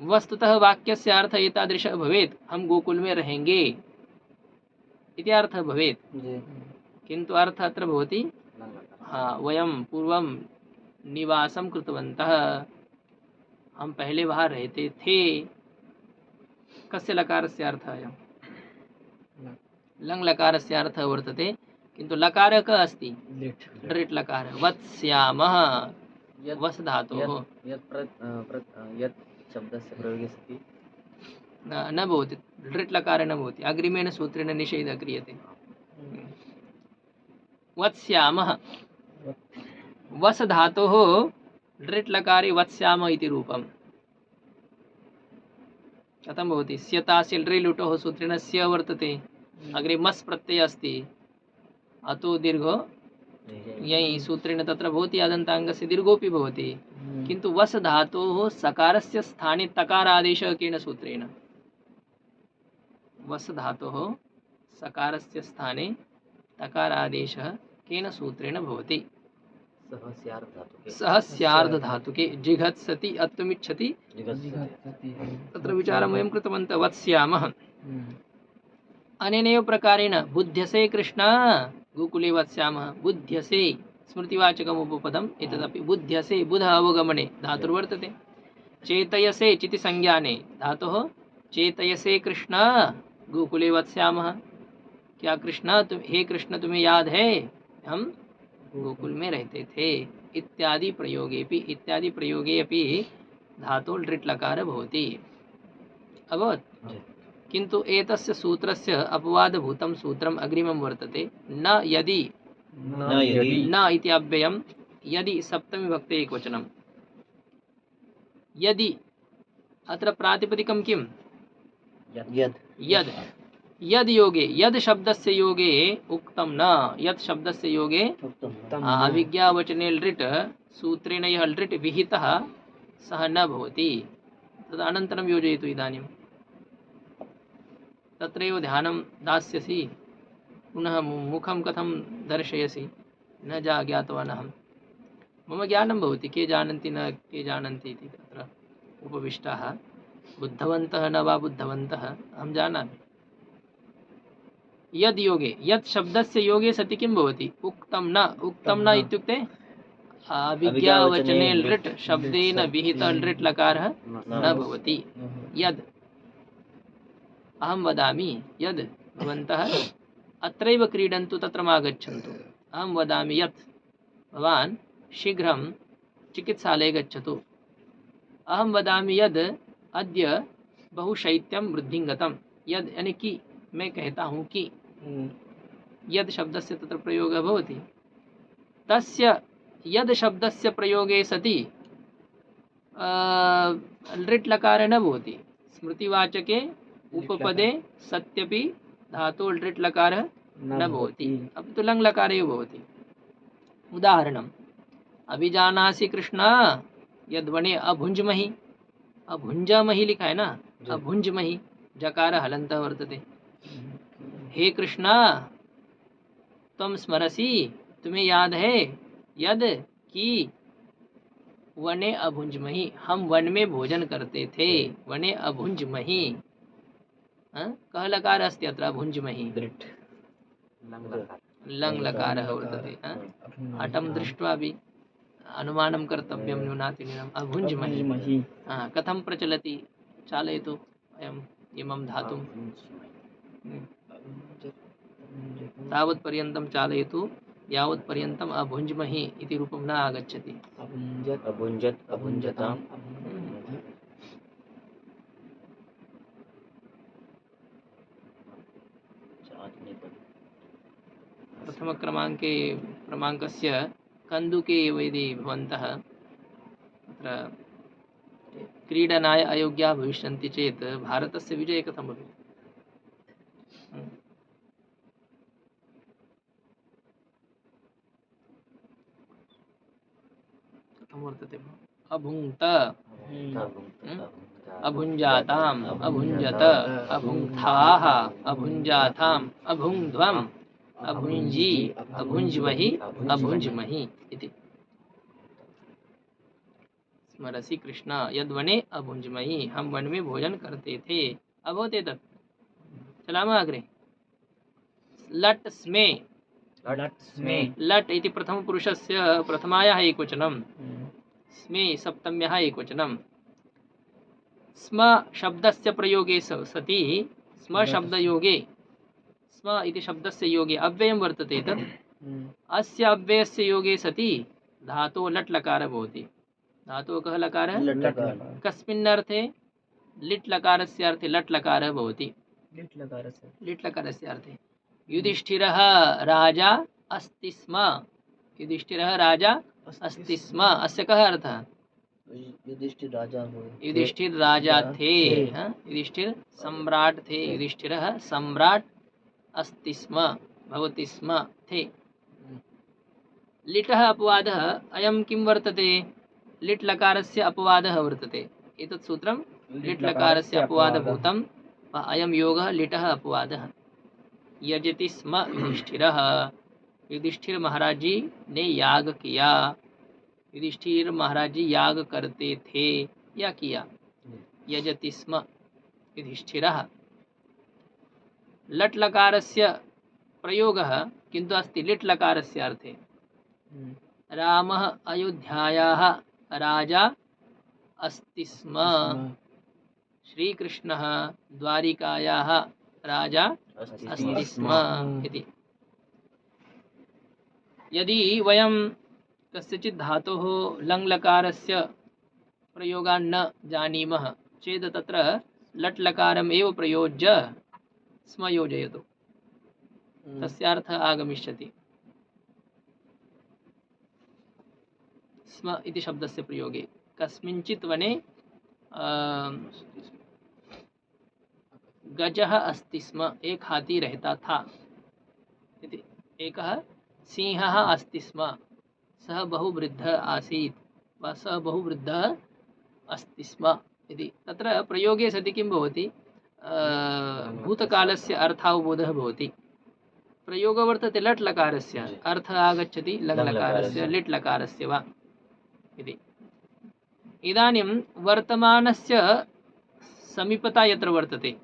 वस्तुतः वाक्यस्य अर्थः एतादृशः भवेत्, हम गोकुल में रहेंगे इति अर्थः भवेत्, किन्तु अर्थः अत्र भवति वयं पूर्वं निवासं कृतवन्तः, हम पहले वहाँ रहते थे। कस्य लकारस्य अर्थः अयं? लङ् लकारस्य अर्थः वर्तते, किन्तु लकारः कः अस्ति? लृट् लकारः। वत्स्यामः वस् धातोः यत् शब्दस्य प्रयोगे सति न भवति, लृट् लकारः न भवति, अग्रिमेण सूत्रेण निषेधः क्रियते। वत्स्यामः, वस् धातोः लृट् लकारे वत्स्यामः इति रूपम्। कथं भवति? स्यतास्य लृ लुटोः सूत्रेण स्य वर्तते, अग्रे मस् प्रत्ययः अस्ति, अतो दीर्घो यही सूत्रेण तत्र भवति आदन्ताङ्गस्य दीर्घोऽपि भवति, किन्तु वस् धातोः सकारस्य स्थाने तकारादेशः केन सूत्रेण? वस् धातोः सकारस्य स्थाने तकारादेशः केन सूत्रेण भवति? सः स्यार्धधातुके जिघत्सति अत्वमिच्छति तत्र विचारं वयं कृतवन्तः वत्स्यामः। अनेनैव प्रकारेण बुध्यसे कृष्ण गोकुले वत्स्यामः, बुध्यसे स्मृतिवाचकम् उपपदम् एतदपि बुध्यसे बुध अवगमने धातुर्वर्तते, चेतयसे चिति संज्ञाने धातुः चेतयसे कृष्ण गोकुले वत्स्यामः। क्या कृष्ण हे कृष्ण तुम्हें याद है हम गोकुल में रहते थे इत्यादि प्रयोगे अपि धातु लृट् लकार भवति। अभवत्। किन्तु एतस्य सूत्रस्य अपवादभूतं सूत्रम् अग्रिमं वर्तते, न यदि न इति अव्ययं यदि सप्तमी विभक्ते एकवचनं, यदि अत्र प्रातिपदिकं किं? यद् यद् योगे, यद् शब्दस्य योगे उक्तं न, यत् शब्दस्य योगे अभिज्ञावचने लृट् सूत्रेण यः लृट् विहितः सः न भवति, तद् अनन्तरं योजयतु। इदानीं तत्रैव ध्यानं दास्यसि, पुनः मुखं कथं दर्शयसि न ज्ञातवान् अहं, मम ज्ञानं भवति, के जानन्ति न के जानन्ति इति तत्र उपविष्टाः, बुद्धवन्तः न वा बुद्धवन्तः अहं जानामि। यद् योगे, यत् शब्दस्य योगे सति किं भवति? उक्तं न इत्युक्ते अभिज्ञावचने लृट् शब्देन विहित लृट् लकारः न भवति। यद् अहं वदामि, यद् भवन्तः अत्रैव क्रीडन्तु तत्र मा गच्छन्तु, अहं वदामि यत् भवान् शीघ्रं चिकित्सालये गच्छतु, अहं वदामि यद् अद्य बहु शैत्यं वृद्धिं गतं, यद् यानी कि मैं कहता हूँ कि यद् शब्दस्य तत्र प्रयोगः भवति, तस्य यद् शब्दस्य प्रयोगे सति लृट् लकारः न भवति। स्मृतिवाचके उपपदे सत्यपि धातु लृट् लकारः न भवति, अब तो लङ् लकार एव भवति। उदाहरणम्, अभिजानासि कृष्ण यद्वने अभुञ्जमहि, अभुञ्जमहि लिखा है ना, अभुञ्जमहि जकार हलन्तः वर्तते। हे कृष्णा तुम स्मरसि, तुम्हें याद है यद कि वने अभुञ्जमहि, हम वन में भोजन करते थे, वने अभुञ्जमहि। कः लकारः अस्ति अत्र? अभुञ्जमहि लङ् लकारः वर्तते। हठं दृष्ट्वा अपि अनुमानं कर्तव्यं न्यूनातिन्यूनम् अभुञ्जमहि। कथं प्रचलति, चालयतु अयम् इमं धातुं, तावत्पर्यन्तं चालयतु यावत्पर्यन्तम् अभुञ्जमहि इति रूपं न आगच्छति। अभुञ्जत् अभुञ्जताम्। प्रथमक्रमाङ्कस्य कन्दुके एव यदि भवन्तः तत्र क्रीडनाय अयोग्याः भविष्यन्ति चेत् भारतस्य विजयः कथं भवेत्? कथं वर्तते? अभुङ्क्त, अभुञ्जाताम्, अभुञ्जत, अभुङ्क्थाः, अभुञ्जाताम्, अभुङ्ध्वम्, अभुञ्जी, अभुञ्ज्महि, अभुञ्ज्महि इति। स्मरसि कृष्ण यद्वने अभुञ्जमहि, हम वन में भोजन करते थे। अभवत् एतत्। चलामः अग्रे। लट् स्मे, लट् इति प्रथमपुरुषस्य प्रथमायाः एकवचनं, स्मे सप्तम्याः एकवचनं। स्म शब्दस्य प्रयोगे सति स्म शब्दयोगे, स्म इति शब्दस्य योगे अव्ययं वर्तते तत्, अस्य अव्ययस्य योगे सति धातोः लट् लकारः भवति। धातोः कः लकारः? कस्मिन् अर्थे? लिट् लकारस्य अर्थे लट् लकारः भवति। लिट् लकारस्य अर्थे युधिष्ठिरः राजा अस्ति स्म, युधिष्ठिरः राजा अस्ति स्म, अस्य कः अर्थः? युधिष्ठिर राजा हुए, युधिष्ठिर राजा थे, युधिष्ठिर सम्राट थे, युधिष्ठिरः सम्राट अस्ति स्म, भवति स्म, थे। लिटः अपवादः अयं किं वर्तते? लिट् लकारस्य अपवादः वर्तते। एतत् सूत्रं लिट् लकारस्य अपवादभूतं वा अयं योगः लिटः अपवादः। यजति स्म युधिष्ठिरः, युधिष्ठिर महाराज जी ने याग किया। युधिष्ठिर महाराज जी याग करते थे या किया। यजति स्म युधिष्ठिरः। लट् लकारस्य प्रयोगः किन्तु अस्ति लिट् लकारस्य अर्थे। रामः अयोध्यायाः राजा अस्ति स्म। श्रीकृष्णः द्वारिकायाः राजा अस्ति स्म इति। यदि वयं कस्यचित् धातोः लङ् लकारस्य प्रयोगान् न जानीमः चेत् तत्र लट् लकारम् एव प्रयोज्य स्म योजयतु, तस्य अर्थः आगमिष्यति। स्म इति शब्दस्य प्रयोगे कस्मिंचित् वने गजः अस्ति स्म, एक हाथी रहता था इति। एकः सिंहः अस्ति स्म, सः बहुवृद्धः आसीत् वा सः बहुवृद्धः अस्ति स्म इति। तत्र प्रयोगे सति किं भवति? भूतकालस्य अर्थावबोधः भवति। प्रयोगः वर्तते लट् लकारस्य, अर्थः आगच्छति लङ् लकारस्य लिट् लकारस्य वा इति। इदानीं वर्तमानस्य समीपता यत्र वर्तते,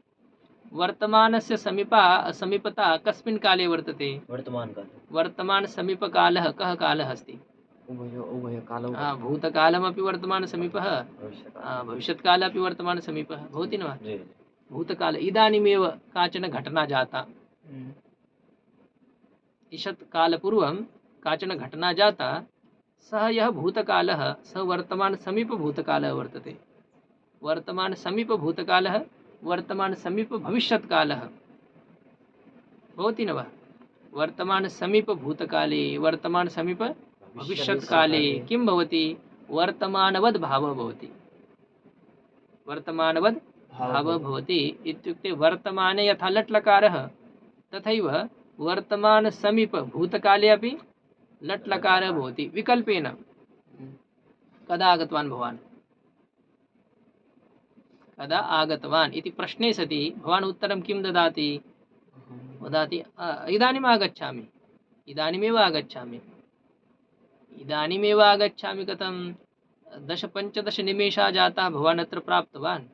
वर्तमानस्य समीपता कस्मिन् काले वर्तते? वर्तमान समीपकालः कः कालः अस्ति? उभयकालौ। भूतकालमपि वर्तमान समीपः, भविष्यत्कालः अपि वर्तमान समीपः भवति न वा? भूतकाल इदानीमेव काचन घटना जाता, ईषत् कालपूर्वं काचन घटना जाता, सः यः भूतकालः सः वर्तमान समीप भूतकालः वर्तते। वर्तमान समीप भूतकालः वर्तमान समीप भविष्यत्कालः भवति न वा? वर्तमान समीप भूतकाले वर्तमान समीप भविष्यत्काले किं भवति? वर्तमानवद् भावः भवति। वर्तमानवद् भावः भवति इत्युक्ते वर्तमाने यथा लट् लकारः तथैव वर्तमान समीप भूतकाले अपि लट् लकारः भवति विकल्पेन। कदा आगतवान् भवान्? कदा आगतवान् इति प्रश्ने सति भवान् उत्तरं किं ददाति? वदति इदानीम् आगच्छामि, इदानीमेव आगच्छामि। इदानीमेव आगच्छामि कथं? 10-15 निमेषाः जाताः, भवान् अत्र प्राप्तवान्,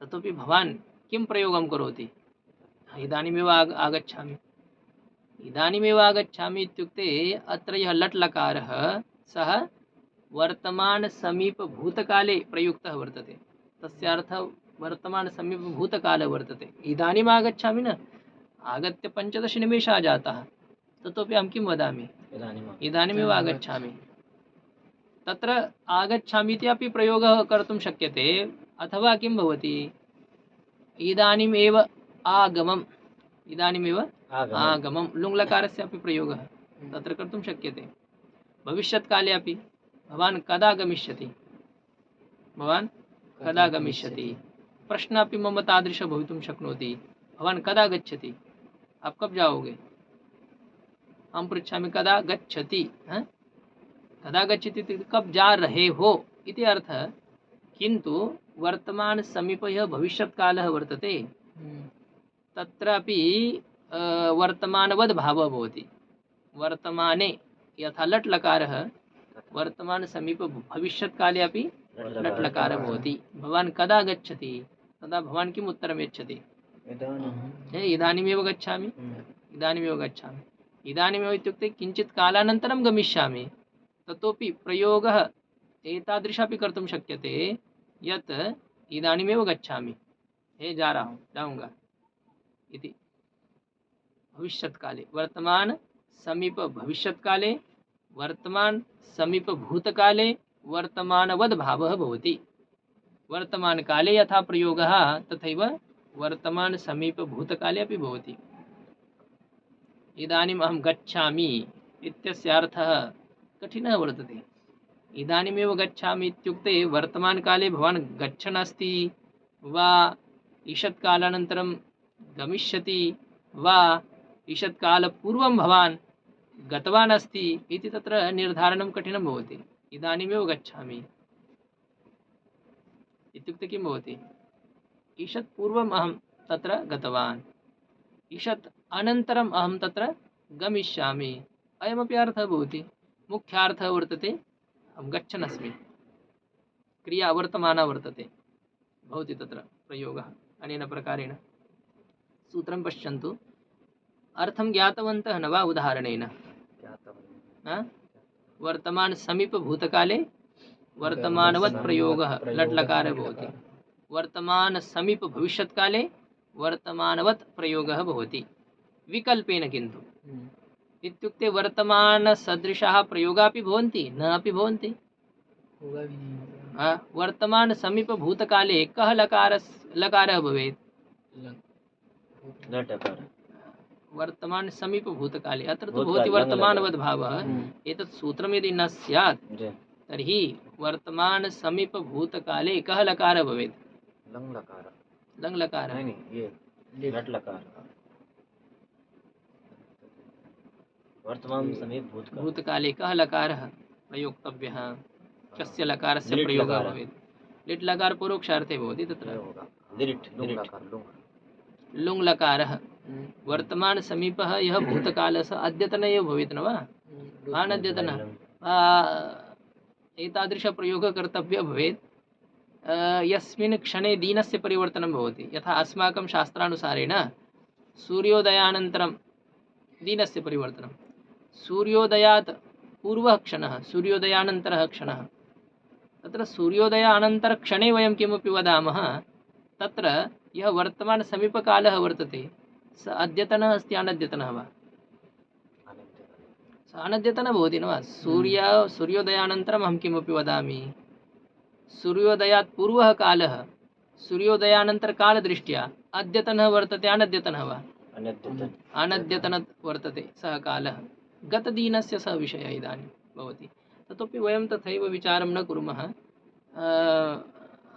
ततोपि भवान् किं प्रयोगं करोति? इदानीमेव आगच्छामि। इदानीमेव आगच्छामि इत्युक्ते अत्र यः लट् लकारः सः वर्तमान समीप भूतकाले प्रयुक्तः वर्तते। तस्य अर्थः वर्तमान समीप भूतकालः वर्तते। इदानीम् आगच्छामि न, आगत्य 15 निमेषाः जाताः, ततोपि अहं किं वदामि? इदानीमेव आगच्छामि। तत्र आगच्छामि इति अपि प्रयोगः कर्तुं शक्यते, अथवा किं भवति? इदानीमेव आगमम्, इदानीमेव आगमं लुङ् लकारस्य अपि प्रयोगः तत्र कर्तुं शक्यते। भविष्यत्काले अपि भवान् कदा गमिष्यति? भवान् कदा गमिष्यति? प्रश्नः अपि मम तादृशः भवितुं शक्नोति। भवान् कदा गच्छति? आप कब जाओगे? अहं पृच्छामि कदा गच्छति? कदा गच्छति इत्युक्ते कब जा रहे हो इति अर्थः। किन्तु वर्तमान समीपे यः भविष्यत्कालः वर्तते तत्रापि वर्तमानवद् भावः भवति। वर्तमाने यथा लट् लकारः वर्तमान समीप भविष्यत्काले अपि लट् लकारः भवति। भवान् कदा गच्छति? तदा भवान् किम् उत्तरं यच्छति? इदानीमेव गच्छामि, इदानीमेव गच्छामि। इदानीमेव इत्युक्ते किञ्चित् कालानन्तरं गमिष्यामि। ततोपि प्रयोगः एतादृशः अपि कर्तुं शक्यते यत् इदानीमेव गच्छामि, जा रहा हूँ, जाऊँगा इति। भविष्यत्काले वर्तमान समीप भविष्यत्काले वर्तमान समीप भूतकाले वर्तमानवद् भावः भवति। वर्तमानकाले यथा प्रयोगः तथैव वर्तमान समीप भूतकाले अपि भवति। इदानीम् अहं गच्छामि इत्यस्य अर्थः कठिनः वर्तते। इदानीमेव गच्छामि इत्युक्ते वर्तमानकाले भवान् गच्छन् अस्ति वा ईषत् कालानन्तरं गमिष्यति वा ईषत् कालपूर्वं भवान् गतवान् अस्ति इति तत्र निर्धारणं कठिनं भवति। इदानीमेव गच्छामि इत्युक्ते किं भवति? ईषत् पूर्वम् अहं तत्र गतवान्, ईषत् अनन्तरम् अहं तत्र गमिष्यामि, अयमपि अर्थः भवति। मुख्यार्थः वर्तते अहं गच्छन् अस्मि, क्रिया वर्तमाना वर्तते, भवति तत्र प्रयोगः अनेन प्रकारेण। सूत्रं पश्यन्तु, अर्थं ज्ञातवन्तः न वा? उदाहरणेन वर्तमान समीप भूतकाले वर्तमानवत् प्रयोगः लट् लकारः भवति, वर्तमान समीप भविष्यत्काले वर्तमानवत् प्रयोगः भवति विकल्पेन। किन्तु इत्युक्ते वर्तमान सदृशाः प्रयोगाः अपि भवन्ति, न अपि भवन्ति। वर्तमान समीप भूतकाले कः लकारः भवेत्? वर्तमान समीप भूतकाले, अत्र तु भवति वर्तमानवद् भावः। एतत् सूत्रं यदि न स्यात् तर्हि वर्तमान समीप भूतकाले कः लकारः भवेत्? लङ् लकारः। वर्तमान समीप भूतकाले कः लकारः प्रयोक्तव्यः? कस्य लकारस्य प्रयोगः भवेत्? लिट् लकार परोक्षार्थे भवति तत्र। लुङ् लकारः वर्तमान समीपः यः भूतकालः स अद्यतन एव भवेत् न वा? अनद्यतनः। एतादृशप्रयोगः कर्तव्यः भवेत् यस्मिन् क्षणे दिनस्य परिवर्तनं भवति। यथा अस्माकं शास्त्रानुसारेण सूर्योदयानन्तरं दिनस्य परिवर्तनं, सूर्योदयात् पूर्वः क्षणः, सूर्योदयानन्तरः क्षणः। तत्र सूर्योदयानन्तरक्षणे वयं किमपि वदामः, तत्र यः वर्तमान समीपकालः वर्तते स अद्यतनः अस्ति अनद्यतनः वा? स अनद्यतनः भवति न वा? सूर्योदयानन्तरम् अहं किमपि वदामि, सूर्योदयात् पूर्वः कालः सूर्योदयानन्तरकालदृष्ट्या अद्यतनः वर्तते अनद्यतनः वा? अनद्यतनः वर्तते सः कालः, गतदिनस्य सः विषयः इदानीं भवति। ततोपि वयं तथैव विचारं न कुर्मः।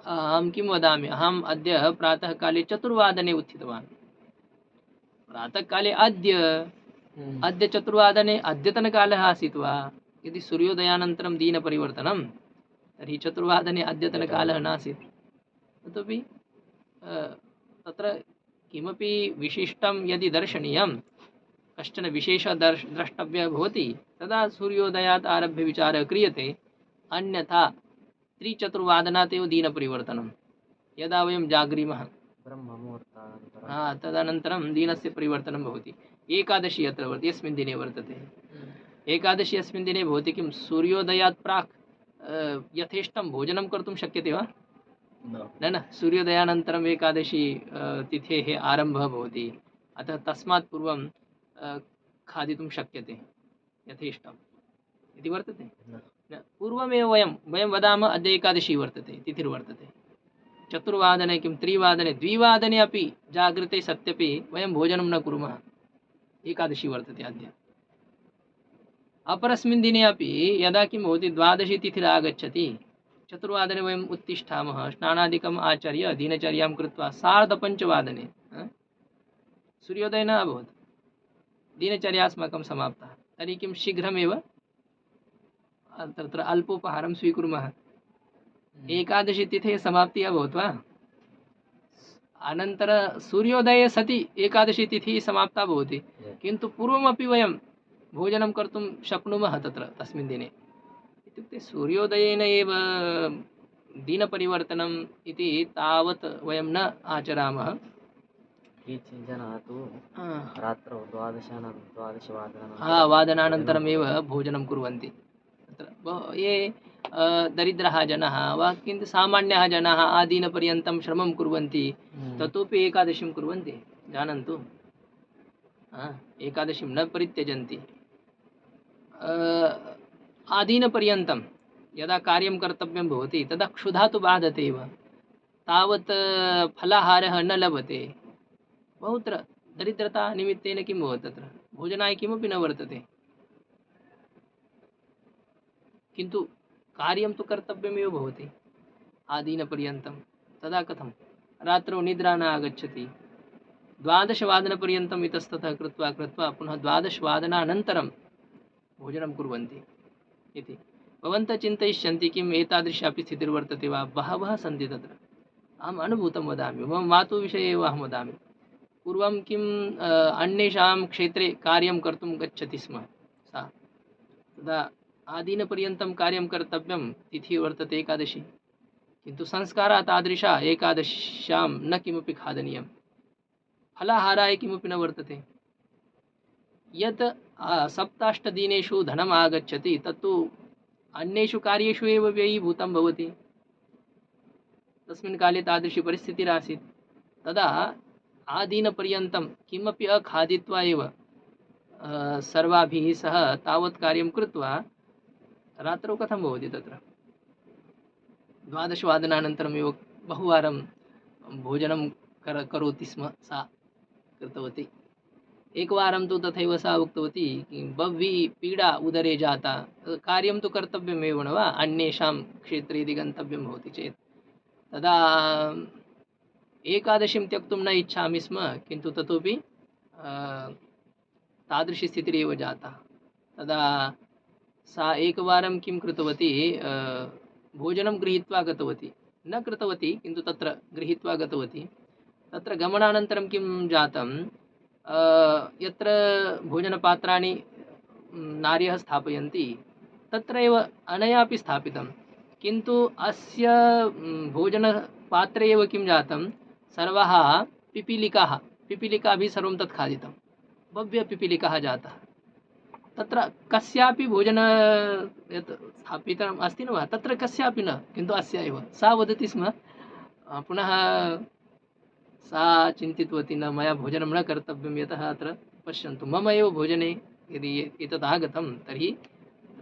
अहं किं वदामि, अहम् अद्य प्रातःकाले 4 वादने उत्थितवान्। प्रातःकाले अद्य 4 वादने अद्यतनकालः आसीत् वा? यदि सूर्योदयानन्तरं दिनपरिवर्तनं तर्हि 4 वादने अद्यतनकालः नासीत्। ततोपि तत्र किमपि विशिष्टं यदि दर्शनीयं, कश्चन विशेषः द्रष्टव्यः भवति, तदा सूर्योदयात् आरभ्य विचारः क्रियते। अन्यथा 3-4 एव दिनपरिवर्तनं। यदा वयं जाग्रीमः तदनन्तरं दिनस्य परिवर्तनं भवति। एकादशी अत्र वर्तते, यस्मिन् दिने वर्तते एकादशी, अस्मिन् दिने भवति किं सूर्योदयात् प्राक् यथेष्टं भोजनं कर्तुं शक्यते वा? न, सूर्योदयानन्तरम् एकादशी तिथेः आरम्भः भवति, अतः तस्मात् पूर्वं खादितुं शक्यते यथेष्टम् इति वर्तते। पूर्वमेव वयं वदामः अद्य एकादशी वर्तते, तिथिर्वर्तते, 4 वादने किं 3 वादने 2 वादने अपि जागृते सत्यपि वयं भोजनं न कुर्मः, एकादशी वर्तते अद्य। अपरस्मिन् दिने अपि यदा किं भवति, द्वादशी तिथिरागच्छति, 4 वादने वयम् उत्तिष्ठामः, स्नानादिकम् आचर्य दिनचर्यां कृत्वा 5:30 वादने सूर्योदयः न अभवत्, दिनचर्या अस्माकं समाप्ता। तर्हि किं शीघ्रमेव तत्र अल्पोपहारं स्वीकुर्मः, एकादशी तिथेः समाप्तिः अभवत् वा? अनन्तर सूर्योदये सति एकादशी तिथिः समाप्ता भवति, किन्तु पूर्वमपि वयं भोजनं कर्तुं शक्नुमः तत्र तस्मिन् दिने। इत्युक्ते सूर्योदयेन एव दिनपरिवर्तनम् इति तावत् वयं न आचरामः। जनाः तु रात्रौ 12 वादनानन्तरमेव भोजनं कुर्वन्ति। तत्र ये दरिद्राः जनाः वा किन्तु सामान्याः जनाः आदिनपर्यन्तं श्रमं कुर्वन्ति, ततोपि एकादशीं कुर्वन्ति, जानन्तु। एकादशीं न परित्यजन्ति। आदिनपर्यन्तं यदा कार्यं कर्तव्यं भवति तदा क्षुधा तु बाधते एव, तावत् फलाहारः न लभते। बहुत्र दरिद्रता निमित्तेन किं भवति, तत्र भोजनाय किमपि न वर्तते, किन्तु कार्यं तु कर्तव्यमेव भवति आदिनपर्यन्तं। तदा कथं रात्रौ निद्रा न आगच्छति, 12 वादनपर्यन्तम् इतस्ततः कृत्वा पुनः 12 वादनानन्तरं भोजनं कुर्वन्ति इति। भवन्तः चिन्तयिष्यन्ति किम् एतादृशापि स्थितिर्वर्तते वा? बहवः सन्ति तत्र। अहम् अनुभूतं वदामि, मम मातुः विषये एव अहं वदामि। पूर्वं किम् अन्येषां क्षेत्रे कार्यं कर्तुं गच्छति स्म सा, तदा आदिनपर्यन्तं कार्यं कर्तव्यं, तिथिः वर्तते एकादशी, किन्तु संस्कारः तादृशः एकादश्यां न किमपि खादनीयं, फलाहाराय किमपि न वर्तते। यत् सप्ताष्टदिनेषु धनम् आगच्छति तत्तु अन्येषु कार्येषु एव व्ययीभूतं भवति। तस्मिन् काले तादृशी परिस्थितिरासीत्। तदा आदिनपर्यन्तं किमपि अखादित्वा एव सर्वाभिः सह तावत् कार्यं कृत्वा रात्रौ कथं भवति तत्र 12वादनानन्तरमेव बहुवारं भोजनं करोति स्म सा, कृतवती। एकवारं तु तथैव सा उक्तवती बह्वी पीडा उदरे जाता, कार्यं तु कर्तव्यमेव न वा, अन्येषां क्षेत्रे यदि गन्तव्यं भवति चेत्। तदा एकादशीं त्यक्तुं न इच्छामि स्म, किन्तु ततोपि तादृशी स्थितिरेव जाता। तदा सा एकवारं किं कृतवती, भोजनं गृहीत्वा गतवती, न कृतवती किन्तु तत्र गृहीत्वा गतवती। तत्र गमनानन्तरं किं जातं, यत्र भोजनपात्राणि नार्यः स्थापयन्ति तत्रैव अनयापि स्थापितं, किन्तु अस्य भोजनपात्रे एव किं जातं, सर्वाः पिपीलिकाभिः सर्वं तत् खादितं, बह्व्यः पिपीलिकाः जाताः। तत्र कस्यापि भोजन यत् स्थापितम् अस्ति न वा, तत्र कस्यापि न, किन्तु अस्य एव। सा वदति स्म, पुनः सा चिन्तितवती न, मया भोजनं न कर्तव्यं, यतः अत्र पश्यन्तु मम एव भोजने यदि एतत् आगतं तर्हि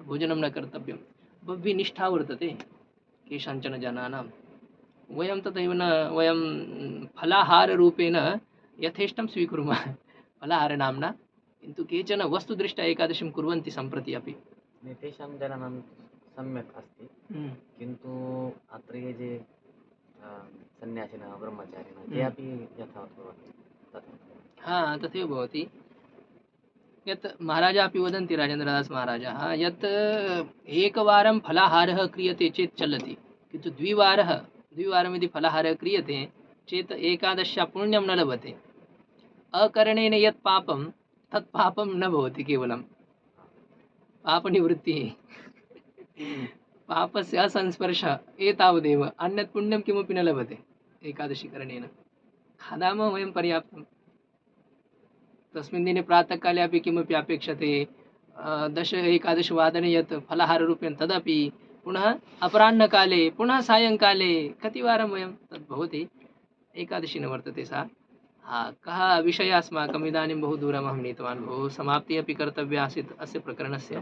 भोजनं न कर्तव्यं। बह्वी निष्ठा वर्तते केषाञ्चन जनानां। वयं तथैव न, वयं फलाहाररूपेण यथेष्टं स्वीकुर्मः फलाहारनाम्ना, किन्तु केचन वस्तुदृष्ट्या एकादशीं कुर्वन्ति सम्प्रति अपि। तेषां जनानां सम्यक् अस्ति, किन्तु अत्र ये जे सन्यासिनः ब्रह्मचारिणः ते अपि यथावत् कुर्वन्ति तथा। हाँ, तथैव भवति। यत् महाराजा अपि वदन्ति, राजेन्द्रदास महाराजाः, यत् एकवारं फलाहारः क्रियते चेत् चलति, किन्तु द्विवारं यदि फलाहारः क्रियते चेत् एकादश्या पुण्यं न लभते। अकरणेन यत् पापं तत् पापं न भवति, केवलं पापनिवृत्तिः पापस्य असंस्पर्शः एतावदेव, अन्यत् पुण्यं किमपि न लभते एकादशीकरणेन। खादामः वयं पर्याप्तं, तस्मिन् दिने प्रातःकाले अपि किमपि अपेक्षते, 10-11 यत् फलाहाररूपेण तदपि, पुनः अपराह्नकाले, पुनः सायङ्काले, कतिवारं वयं तद् भवति। एकादशी न वर्तते सा। कः विषयः अस्माकम् इदानीं बहु दूरम् अहं नीतवान् भोः, समाप्तिः अपि कर्तव्या आसीत् अस्य प्रकरणस्य।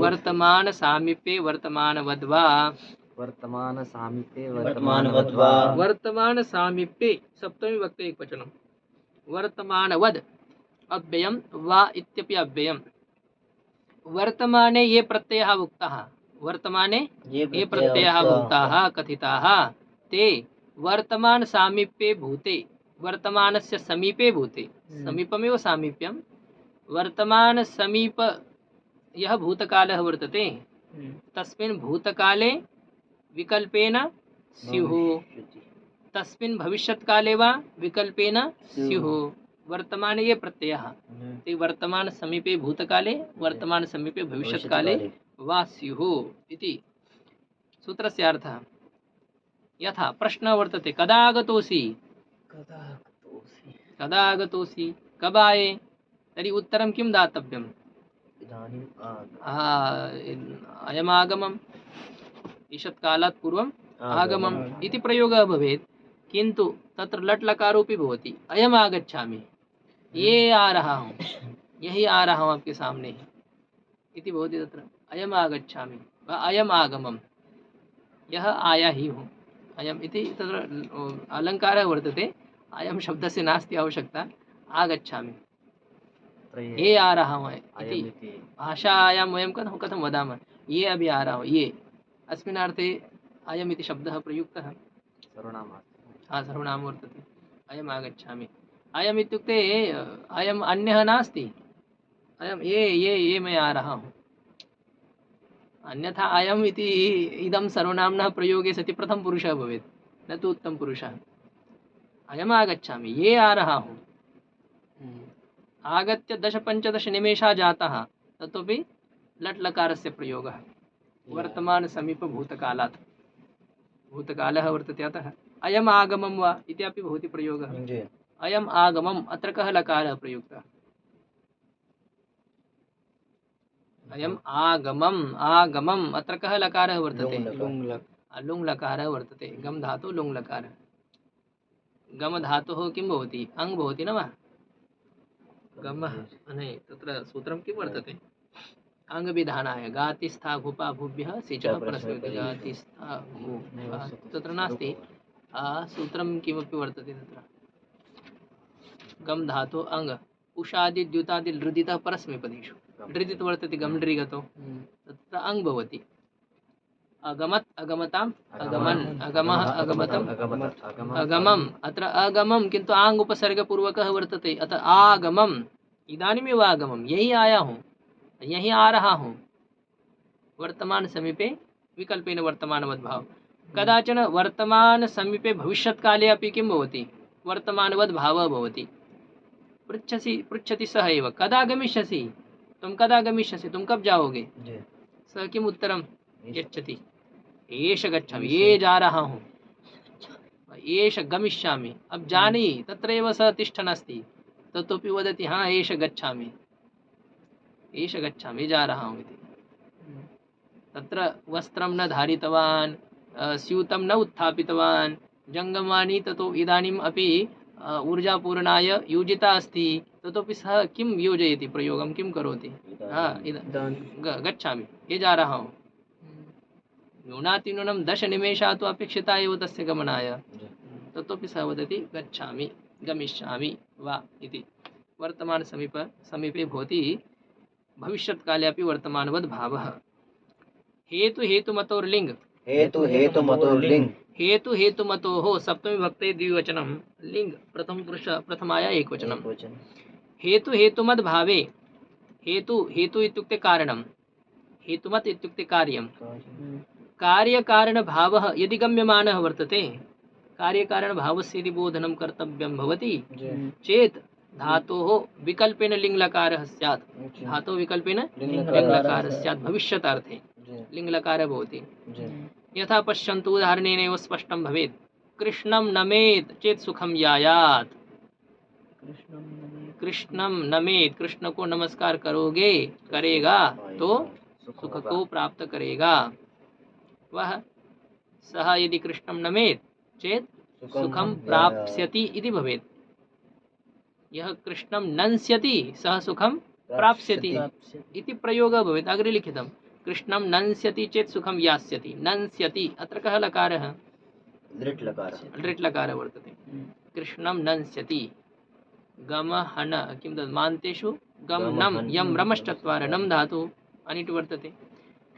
वर्तमानसामीप्ये वर्तमानवद्वा, वर्तमानसामीप्ये सप्तमी विभक्ति एकवचनं, वर्तमानवद् अव्ययं वा इत्यपि अव्ययं। वर्तमाने ये प्रत्ययाः उक्ताः, वर्तमाने ये प्रत्ययाः उक्ताः कथिताः, ते वर्तमान सामीप्ये भूते, वर्तमानस्य समीपे भूते, समीपमेव सामीप्यं, वर्तमान समीप यः भूतकालः वर्तते तस्मिन् भूतकाले विकल्पेन स्युः, तस्मिन् भविष्यत्काले वा विकल्पेन स्युः। वर्तमाने ये प्रत्ययः ते वर्तमान समीपे भूतकाले, वर्तमान समीपे भविष्यत्काले वा स्युः इति सूत्रस्य अर्थः। यथा प्रश्नः वर्तते, कदा आगतोऽसि, कदा आगतोऽसि, कब आए, तर्हि उत्तरं किं दातव्यम्, अयमागमम्, ईषत् कालात् पूर्वम् आगमम् इति प्रयोगः भवेत्, किन्तु तत्र लट् लकारोऽपि भवति। अयम् आगच्छामि, ये आ रहा हूँ, यही आ रहा हूँ आपके सामने इति भवति तत्र। अयम् आगच्छामि वा अयम् आगमम्, यः आया ही हूँ, अयम् इति तत्र अलङ्कारः वर्तते। अयं शब्दस्य नास्ति आवश्यकता, आगच्छामि, ये आ रहा हूँ इति भाषायां वयं कथं वदामः, ये अभी आ रहा हूँ, ये अस्मिन् अर्थे अयम् इति शब्दः प्रयुक्तः, सर्वनाम वर्तते। अयम् आगच्छामि, अयम् इत्युक्ते अयम् अन्यः नास्ति, अयम ये मैं आ रहा हूँ। अन्यथा अयम इति इदं सर्वनाम्नः प्रयोगे सति प्रथम पुरुषः भवेत्, न तु उत्तम पुरुषः। अयम आगच्छामि, ये आ रहा हूँ। आगत्य 10-15 निमेषाः जाताः, ततोपि लट् लकारस्य प्रयोगः वर्तमान समीप भूतकालात्। भूतकालः वर्तते, अतः अयम आगमं वा इति अपि भवति प्रयोगः। जी। अयम आगमम्, अत्र कः लकारः प्रयुक्तः? अयम आगमम्, आगमम्, अत्र कः लकारः वर्तते? लुङ् लकारः वर्तते। गम धातु लुङ् लकारः। गम धातुः किं भवति? अङ् भवति न वा? गमः नहीं, तत्र सूत्रं किं वर्तते? अंग विधानाय गातिस्था भूपा भूभ्यः सिचः परस्मैपदी गातिस्था भूपा, तत्र नास्ति सूत्रं किमपि वर्तते तत्र। गम धातु अंग उषादि द्युतादि लृदितः परस्मैपदीषु लृदित वर्तते गम लृगतो, तत्र अंग भवति। अगमत् अगमताम् अगमन् अगमः अगमतम् अगमम्, अत्र अगमम् किन्तु आंग उपसर्गपूर्वकः वर्तते, अतः आगमम्, इदानीमेव आगमम्, यही आया हूँ, यही आ रहा हूँ। वर्तमान समीपे विकल्पेन वर्तमानवद् भाव। कदाचन वर्तमान समीपे भविष्यत्काले अपि किं भवति? वर्तमानवद् भावः भवति। पृच्छति सः एव, कदा गमिष्यसि? तुम कदा गमिष्यसि? तुम कब जाओगे? सः किम् उत्तरं यच्छति? एष गच्छामि, ये जा रहा हूँ, एष गमिष्यामि। अब जानी तत्रैव सः तिष्ठन् अस्ति, ततोपि वदति हाँ एष गच्छामि, एष गच्छामि, जा रहा हूँ इति। तत्र वस्त्रं न धारितवान्, स्यूतं न उत्थापितवान्, जङ्गमानि ततो इदानीम् अपि ऊर्जापूर्णाय योजिता अस्ति, ततोपि सः किं योजयति? प्रयोगं किं करोति? गच्छामि, ये जा रहा हूँ। न्यूनातिन्यूनं 10 निमेषाः तु अपेक्षिता एव तस्य गमनाय, ततोपि सः वदति गच्छामि, गमिष्यामि वा इति। वर्तमान समीपे भवति, भविष्यत्काले अपि वर्तमानवद् भावः। हेतु हेतुमतोर्लिङ्, हेतु हेतुमतोर्लिङ्, हेतु हेतुमतोः सप्तमी भक्ते द्विवचनं, लिङ् प्रथम पुरुष प्रथमाया एकवचनं। हेतु हेतुमद् भावे, हेतु हेतु इत्युक्ते कारणं, हेतुमत् इत्युक्ते कार्यं। कार्यकारणभावः यदि गम्यमानः वर्तते, कार्यकारणभावस्य यदि बोधनं कर्तव्यं भवति चेत् धातोः विकल्पेन लिङ्लकारः स्यात्। धातोः विकल्पेन लिङ्लकारः स्यात्, भविष्यतार्थे लिङ्लकारः भवति। यथा पश्यन्तु, उदाहरणेनैव स्पष्टं भवेत्। कृष्णं नमेत् चेत् सुखं यायात्। कृष्णं नमेत्, कृष्ण को नमस्कार करोगे, करेगा तो सुख को प्राप्त करेगा। वह सः यदि कृष्णं नमेत् चेत् सुखं प्राप्स्यति इति भवेत्। यः कृष्णं नंस्यति सः सुखं प्राप्स्यति इति प्रयोगः भवेत्। अग्रे लिखितं कृष्णं नंस्यति चेत् सुखं यास्यति। नंस्यति, अत्र कः लकारः? लृट् लकारः। लृट् लकारः वर्तते। कृष्णं नंस्यति, गम हन किं तद् मान्तेषु गम नम यम रमश्चत्वार नम धातु अनिट् वर्तते।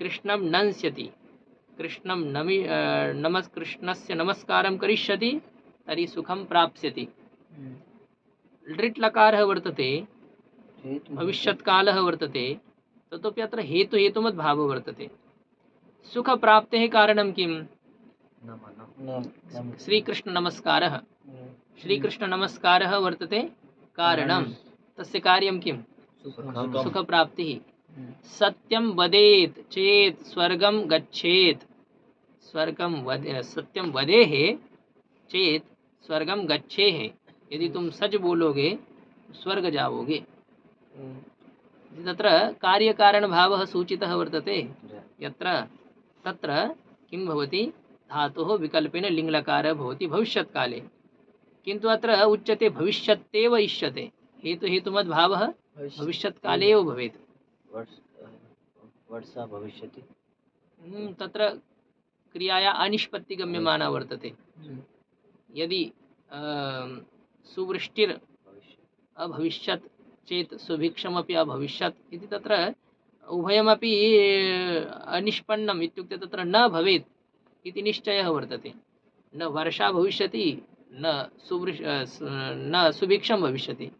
कृष्णं नंस्यति, कृष्णं कृष्णस्य नमस्कारं करिष्यति तर्हि सुखं प्राप्स्यति। लृट् लकारः वर्तते, भविष्यत्कालः वर्तते, ततोपि अत्र हेतु हेतुमद् भावः वर्तते। सुखप्राप्तेः कारणं किम्? श्रीकृष्ण नमस्कारः, श्रीकृष्ण नमस्कारः वर्तते कारणं, तस्य कार्यं किं? सुखप्राप्तिः। सत्यं वदेत् चेत् स्वर्गं गच्छेत्, सत्यं वदेः चेत् स्वर्गं गच्छेः, यदि तुम सच बोलोगे स्वर्ग जाओगे। तत्र कार्यकारणभावः सूचितः वर्तते। यत्र तत्र किं भवति? धातुः विकल्पेन लिङ्लकारः भवति भविष्यत्काले, किन्तु अत्र उच्यते भविष्यत्येव इष्यते। हेतु हेतुमद् भावः भविष्यत्काले एव भवेत्। वर्षा भविष्यति, तत्र क्रियाया अनिष्पत्ति गम्यमाना वर्तते। यदि सुवृष्टिर् अभविष्यत् चेत् सुभिक्षमपि अभविष्यत् इति, तत्र उभयमपि अनिष्पन्नम् इत्युक्ते तत्र न भवेत् इति निश्चयः वर्तते। न वर्षा भविष्यति, न सुभिक्षं भविष्यति,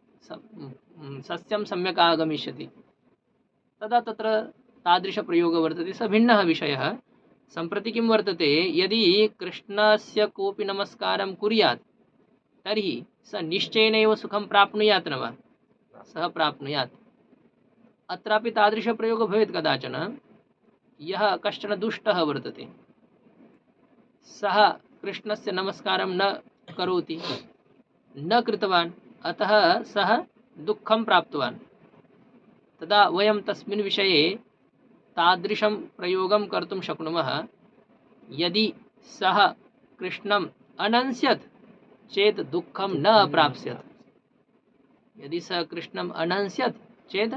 सस्यं सम्यक् आगमिष्यति, तदा तत्र तादृशप्रयोगः वर्तते, स भिन्नः विषयः। सम्प्रति किं वर्तते, यदि कृष्णस्य कोऽपि नमस्कारं कुर्यात् तर्हि स निश्चयेनैव सुखं प्राप्नुयात् न वा, सः प्राप्नुयात्। अत्रापि तादृशप्रयोगः भवेत् कदाचन, यः कश्चन दुष्टः वर्तते, सः कृष्णस्य नमस्कारं न करोति, न कृतवान्, अतः सः दुःखं प्राप्तवान्। तदा वयं तस्मिन् विषये तादृशं प्रयोगं कर्तुं शक्नुमः, यदि सः कृष्णम् अनंस्यत् चेत् दुःखं न प्राप्स्यत्। यदि सः कृष्णम् अनंस्यत् चेत्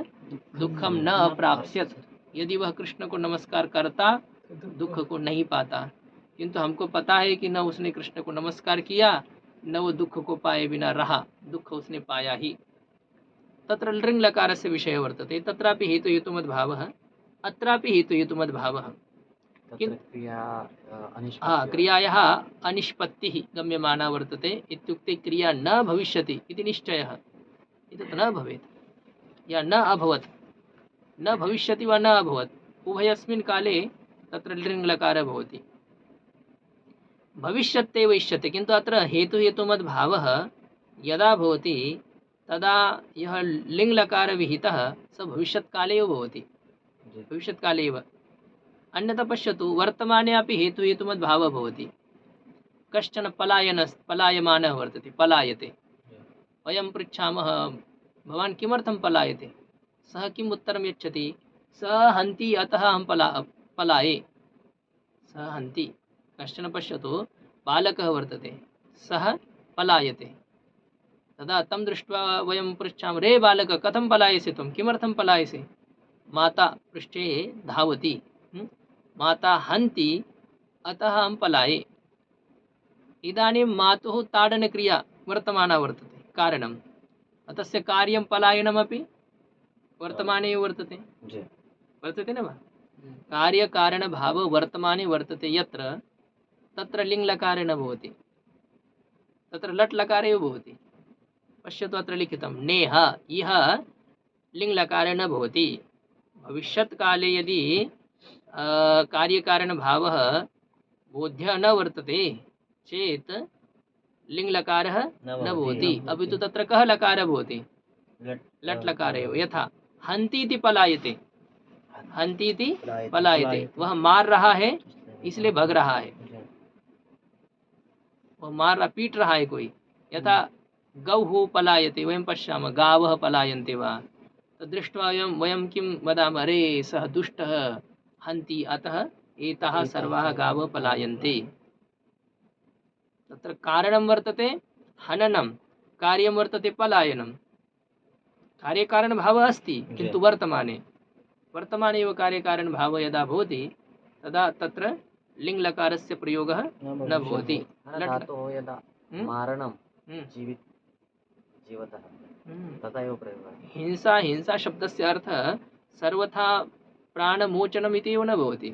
दुःखं न प्राप्स्यत्। यदि वह कृष्ण को नमस्कार करता दुख को नहीं पाता, किंतु हमको पता है कि न उसने कृष्ण को नमस्कार किया, न वो दुख को पाए बिना रहा, दुख उसने पाया ही। तत्र लृङ् लकारस्य विषयः वर्तते, तत्रापि हेतुहेतुमद्भावः, अत्रापि हेतुहेतुमद्भावः। क्रियायाः अनिष्पत्तिः गम्यमाना वर्तते, इत्युक्ते क्रिया न भविष्यति इति निश्चयः। एतत् न भवेत् या न अभवत्, न भविष्यति वा न अभवत्, उभयस्मिन् काले तत्र लृङ् लकारः भवति। भविष्यत्येव इष्यते, किन्तु अत्र हेतुहेतुमद्भावः यदा भवति तदा यः लिङ् लकारः विहितः स भविष्यत्काले एव भवति, भविष्यत्काले एव। अन्यथा पश्यतु, वर्तमाने अपि हेतुहेतुमद्भावः भवति। कश्चन पलायमानः वर्तते, पलायते, वयं पृच्छामः भवान् किमर्थं पलायते, सः किम् उत्तरं यच्छति, सः हन्ति अतः अहं पलाये, सः हन्ति। कश्चन पश्यतु, बालकः वर्तते, सः पलायते, तदा तं दृष्ट्वा वयं पृच्छामः, रे बालक कथं पलायसे त्वं, किमर्थं पलायसे, माता पृष्ठे धावति, माता हन्ति अतः अहं पलाये। इदानीं मातुः ताडनक्रिया वर्तमाना वर्तते, कारणं तस्य कार्यं पलायनमपि वर्तमाने एव वर्तते, वर्तते न वा। कार्यकारणभावः वर्तमाने वर्तते यत्र, तत्र लिङ् लकारे न भवति, तत्र लट् लकारे एव भवति। पश्यतु अत्र लिखितं नेह, इह लिङ् लकारे न भवति। भविष्यत्काले यदि कार्यकारणभावः बोध्यः न वर्तते चेत् लिङ् लकारः न भवति, अपि तु तत्र कः लकारः भवति, लट् लकार एव। यथा हन्ति इति पलायते, हन्ति इति पलायते, वह मार रहा है इसलिए भग रहा है, वह मार रहा, पीट रहा है कोई। यथा गौः पलायते, वयं पश्यामः गावः पलायन्ते वा, तद्दृष्ट्वा वयं किं वदामः, अरे सः दुष्टः हन्ति अतः एताः सर्वाः गावः पलायन्ते। तत्र कारणं वर्तते हननं, कार्यं वर्तते पलायनं। कार्यकारणभावः अस्ति, किन्तु वर्तमाने एव कार्यकारणभावः यदा भवति तदा तत्र लिङ् लकारस्य प्रयोगः न भवति। यदा मारणं जीवतः तथा एव प्रयोगः। हिंसा शब्दस्य अर्थः सर्वथा प्राणमोचनम् इति एव न भवति।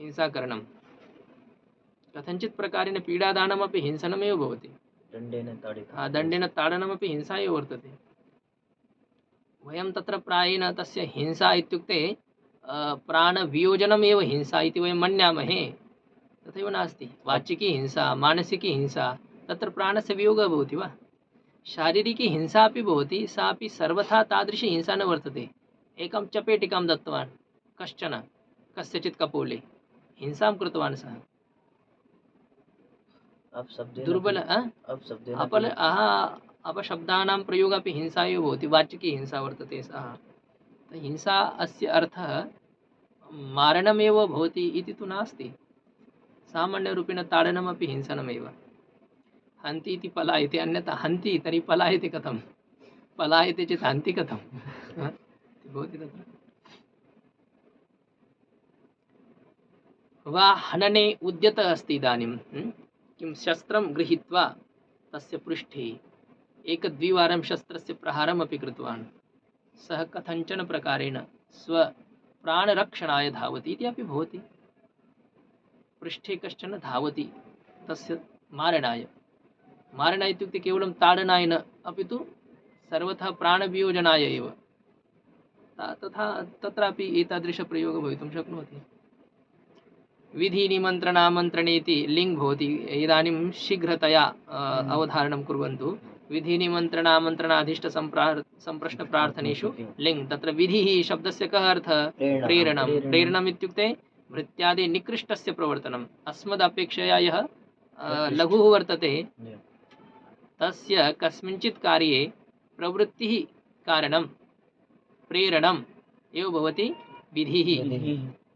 हिंसाकरणं कथञ्चित् प्रकारेण पीडादानमपि हिंसनमेव भवति, दण्डेन ताडनमपि हिंसा एव वर्तते। वयं तत्र प्रायेण तस्य हिंसा इत्युक्ते प्राणवियोजनमेव हिंसा इति वयं मन्यामहे, तथैव नास्ति। वाचिकी हिंसा, मानसिकी हिंसा, तत्र प्राणस्य वियोगः भवति वा। शारीरिकी हिंसा अपि भवति, सा अपि सर्वथा तादृशी हिंसा न वर्तते। एकं चपेटिकां दत्तवान् कश्चन कस्यचित् कपोले, हिंसां कृतवान् सः, दुर्बल अपशब्दानां प्रयोगः अपि हिंसा एव भवति, वाचिकी हिंसा वर्तते सः। हिंसा अस्य अर्थः मारणमेव भवति इति तु नास्ति, सामान्यरूपेण ताडनमपि हिंसनमेव। हन्ति इति पलायते, अन्यथा हन्ति तर्हि पलायते कथं, पलायते चेत् हन्ति कथं भवति तत्र। वा हनने उद्यतः अस्ति इदानीं, किं शस्त्रं गृहीत्वा तस्य पृष्ठे एकद्विवारं शस्त्रस्य प्रहारमपि कृतवान्, सः कथञ्चन प्रकारेण स्वप्राणरक्षणाय धावति इति अपि भवति। पृष्ठे कश्चन धावति तस्य मारणाय, मारणाय इत्युक्ते केवलं ताडनाय न, अपि तु सर्वथा प्राणवियोजनाय एव। तथा तत्रापि एतादृशप्रयोगः भवितुं शक्नोति। विधिनिमन्त्रणामन्त्रणेति लिङ् भवति। इदानीं शीघ्रतया अवधारणं कुर्वन्तु। विधिनिमन्त्रणामन्त्रणाधीष्टसम्प्रश्नप्रार्थनेषु लिङ्, तत्र विधिः शब्दस्य कः अर्थः? प्रेरणं। प्रेरणम् इत्युक्ते भृत्यादि निकृष्टस्य प्रवर्तनम्। अस्मदपेक्षया यः लघुः वर्तते तस्य कस्मिंश्चित् कार्ये प्रवृत्तिः कारणं प्रेरणम् एव भवति विधिः।